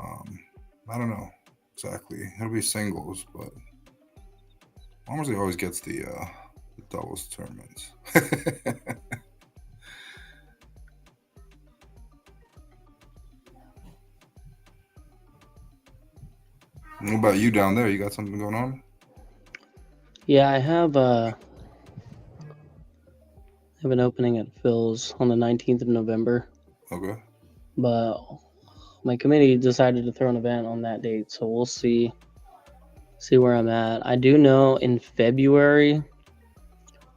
I don't know exactly. It'll be singles, but Womersley always gets the doubles tournaments. What about you down there? You got something going on? Yeah, I have an opening at Phil's on the 19th of November. Okay. But my committee decided to throw an event on that date, so we'll see where I'm at. I do know in February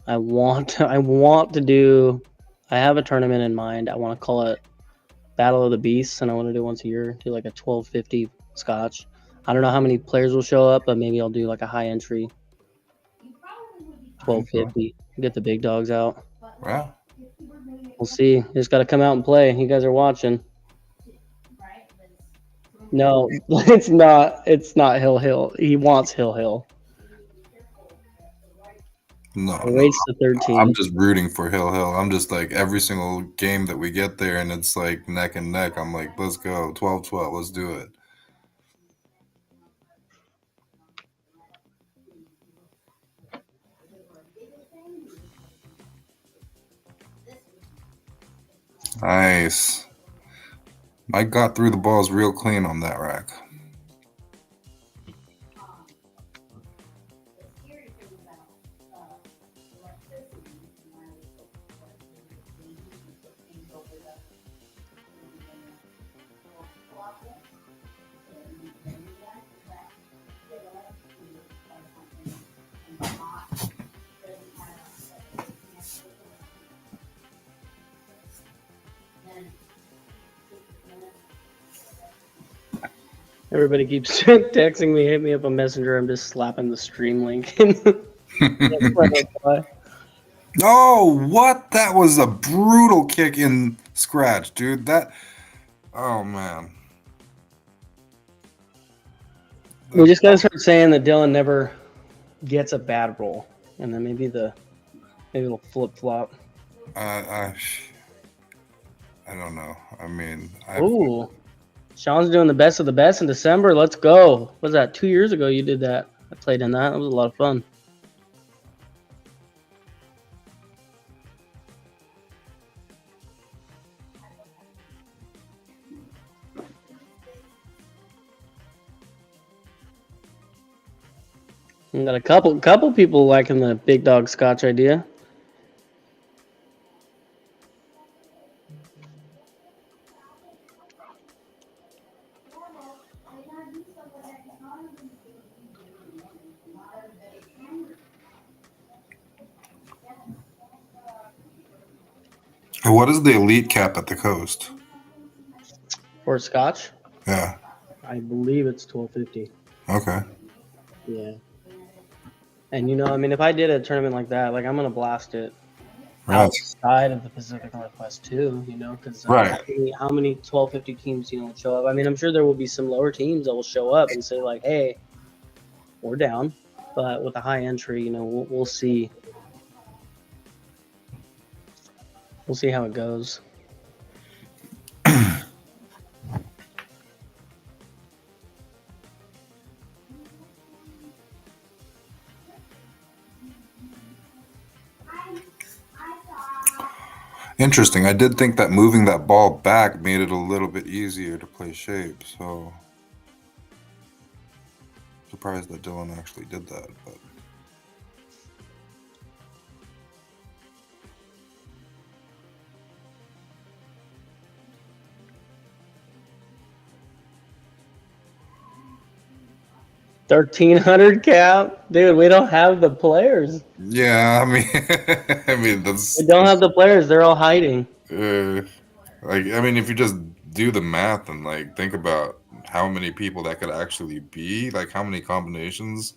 I want to do. I have a tournament in mind. I want to call it Battle of the Beasts, and I want to do it once a year. Do like a 1250 Scotch. I don't know how many players will show up, but maybe I'll do like a high entry 1250. Get the big dogs out. Wow. We'll see. You just got to come out and play. You guys are watching. No, it's not. It's not Hill Hill. He wants Hill Hill. No, It rates to 13. I'm just rooting for Hill Hill. I'm just like every single game that we get there and it's like neck and neck. I'm like, let's go 12-12. Let's do it. Nice. Mike got through the balls real clean on that rack. Everybody keeps texting me, hit me up on Messenger. I'm just slapping the stream link. Oh, what? That was a brutal kick in scratch, dude. Oh, man. We just gotta start saying that Dylan never gets a bad roll, and then maybe it'll flip flop. I don't know. I mean, Ooh, Sean's doing the best of the best in December. Let's go. What was that 2 years ago? You did that. I played in that. It was a lot of fun. We got a couple people liking the big dog Scotch idea. What is the elite cap at the coast? For Scotch? Yeah. I believe it's 1250. Okay. Yeah. And I mean, if I did a tournament like that, like I'm gonna blast it Right. outside of the Pacific Northwest too. Because Right. how many 1250 teams will show up? I mean, I'm sure there will be some lower teams that will show up and say like, "Hey, we're down," but with a high entry, we'll see. We'll see how it goes. Interesting. I did think that moving that ball back made it a little bit easier to play shape. So surprised that Dylan actually did that. But $1,300 cap, dude. We don't have the players. yeah, I mean, that's. We don't have the players. They're all hiding. I mean, if you just do the math and like think about how many people that could actually be, like how many combinations,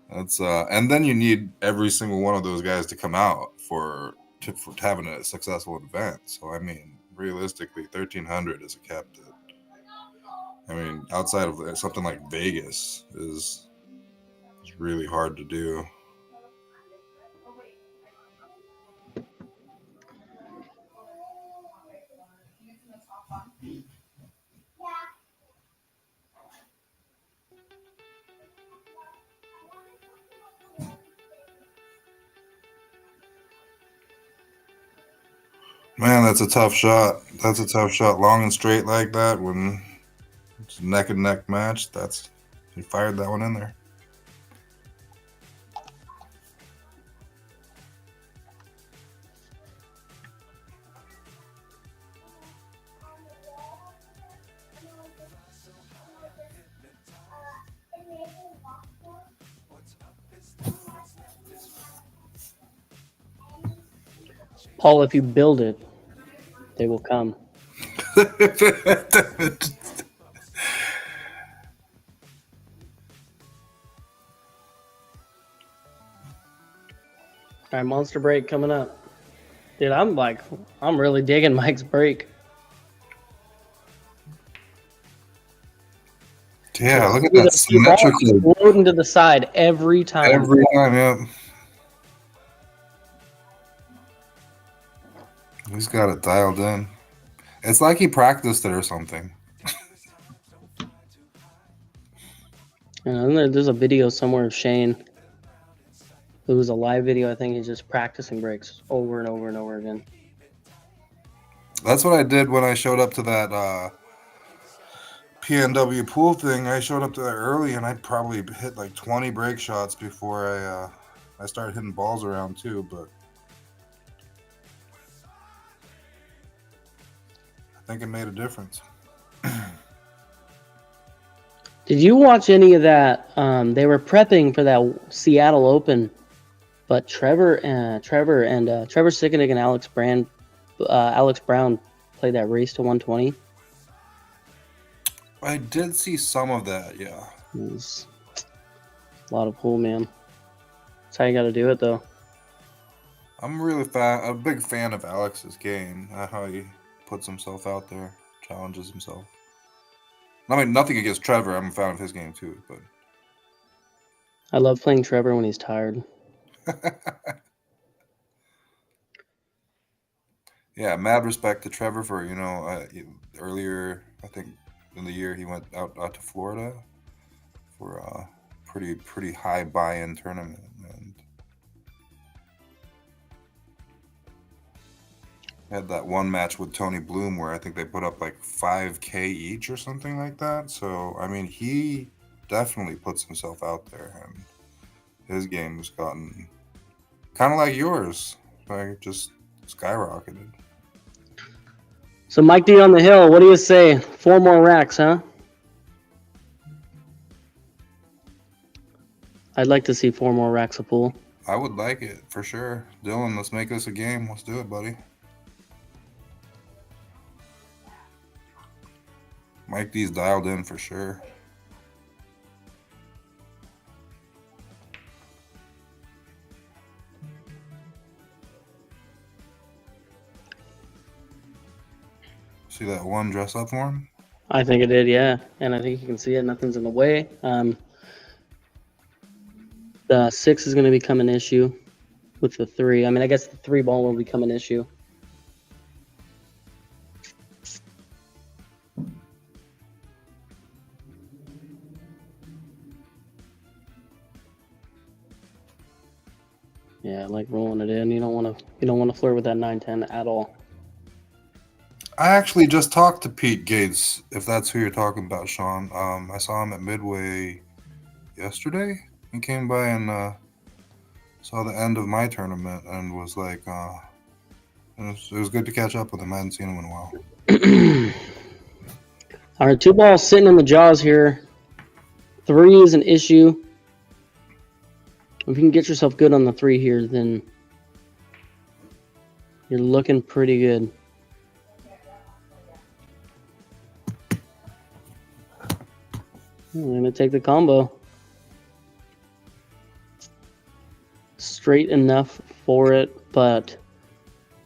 that's and then you need every single one of those guys to come out for having a successful event. So I mean, realistically, 1,300 is a cap that. I mean, outside of something like Vegas is really hard to do. Man, that's a tough shot. That's a tough shot, long and straight like that. When it's a neck and neck match, he fired that one in there. Paul, if you build it, they will come. All right, monster break coming up. Dude, I'm really digging Mike's break. Yeah, look at that symmetrical. Floating to the side every time. Every time, yeah. He's got it dialed in. It's like he practiced it or something. And there's a video somewhere of Shane. It was a live video. I think he's just practicing breaks over and over and over again. That's what I did when I showed up to that PNW pool thing. I showed up to that early, and I probably hit like 20 break shots before I started hitting balls around too. But I think it made a difference. Did you watch any of that? They were prepping for that Seattle Open, but Trevor Sickenick and Alex Brown played that race to 120. I did see some of that, yeah. It was a lot of pool, man. That's how you got to do it, though. I'm a big fan of Alex's game. How he puts himself out there, challenges himself. I mean, nothing against Trevor. I'm a fan of his game too, but I love playing Trevor when he's tired. Yeah, mad respect to Trevor for earlier. I think in the year he went out to Florida for a pretty high buy-in tournament, and had that one match with Tony Bloom where I think they put up like 5K each or something like that. So I mean, he definitely puts himself out there, and his game has gotten kind of like yours, like just skyrocketed. So Mike D on the hill, what do you say? 4 more racks, huh? I'd like to see 4 more racks of pool. I would like it for sure. Dylan, let's make this a game. Let's do it, buddy. Mike D's dialed in for sure. See that one dress up for him? I think it did, yeah. And I think you can see it. Nothing's in the way. The 6 is going to become an issue with the 3. I mean, I guess the 3 ball will become an issue. Yeah, I like rolling it in. You don't want to flirt with that 9-10 at all. I actually just talked to Pete Gates, if that's who you're talking about, Sean. I saw him at Midway yesterday. He came by and saw the end of my tournament and was like, it was good to catch up with him. I hadn't seen him in a while. All right, 2 balls sitting in the jaws here. 3 is an issue. If you can get yourself good on the 3 here, then you're looking pretty good. I'm going to take the combo. Straight enough for it, but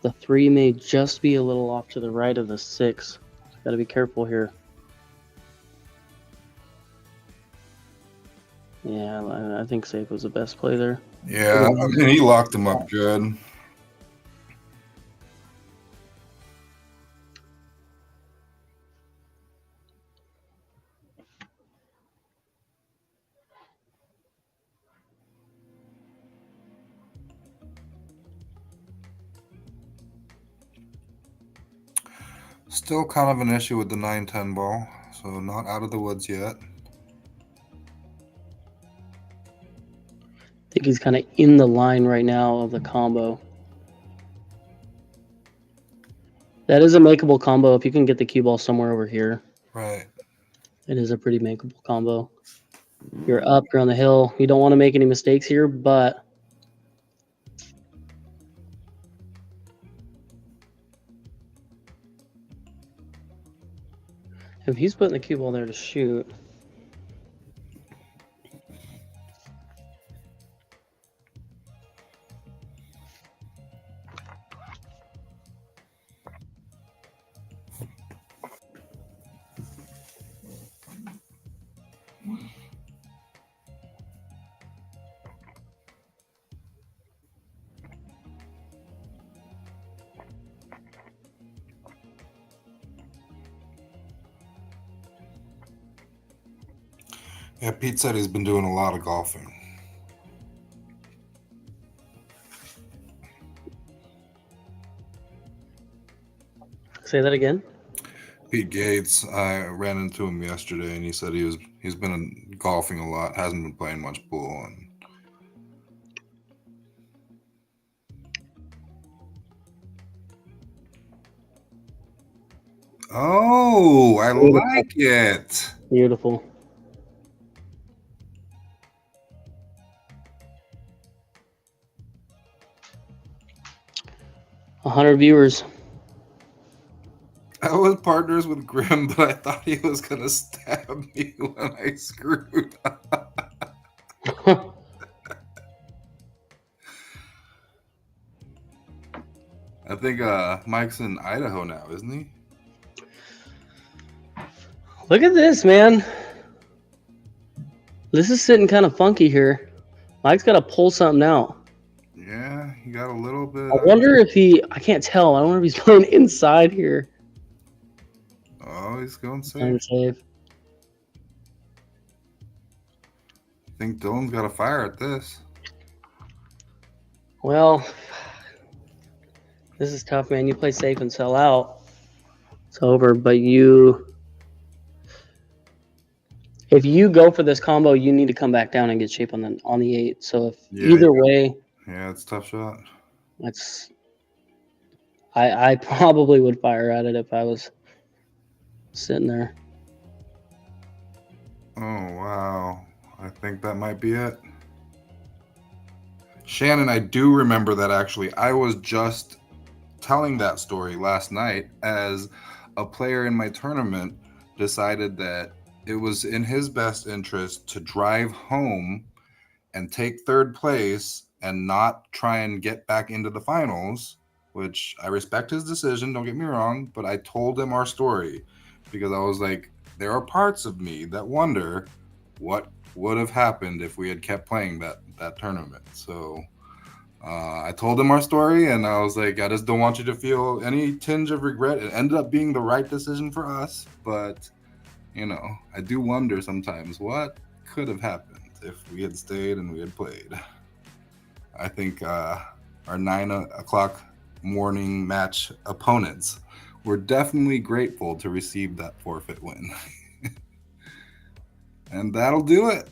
the 3 may just be a little off to the right of the 6. Got to be careful here. Yeah, I think safe was the best play there. Yeah, I mean, he locked him up good. Still kind of an issue with the 9-10 ball, so not out of the woods yet. I think he's kind of in the line right now of the combo. That is a makeable combo if you can get the cue ball somewhere over here. Right. It is a pretty makeable combo. You're up, you're on the hill. You don't want to make any mistakes here, but If he's putting the cue ball there to shoot. Yeah, Pete said he's been doing a lot of golfing. Say that again. Pete Gates, I ran into him yesterday, and he said he's been golfing a lot, hasn't been playing much pool. And oh, I like it. Beautiful. 100 viewers. I was partners with Grim, but I thought he was gonna stab me when I screwed up. I think Mike's in Idaho now, isn't he? Look at this, man. This is sitting kind of funky here. Mike's got to pull something out. Yeah, he got a little bit. I wonder if I can't tell. I wonder if he's playing inside here. Oh, he's going Playing safe. safe. I think Dylan's got a fire at this. Well, this is tough, man. You play safe and sell out. It's over, but if you go for this combo, you need to come back down and get shape on the 8. So if either way, yeah, it's a tough shot. I probably would fire at it if I was sitting there. Oh wow, I think that might be it. Shannon, I do remember that actually. I was just telling that story last night as a player in my tournament decided that it was in his best interest to drive home and take third place and not try and get back into the finals, which I respect his decision, don't get me wrong, but I told him our story because I was like, there are parts of me that wonder what would have happened if we had kept playing that tournament. So I told him our story, and I was like, I just don't want you to feel any tinge of regret. It ended up being the right decision for us, but you know, I do wonder sometimes what could have happened if we had stayed and we had played. I think our 9 o'clock morning match opponents were definitely grateful to receive that forfeit win. And that'll do it.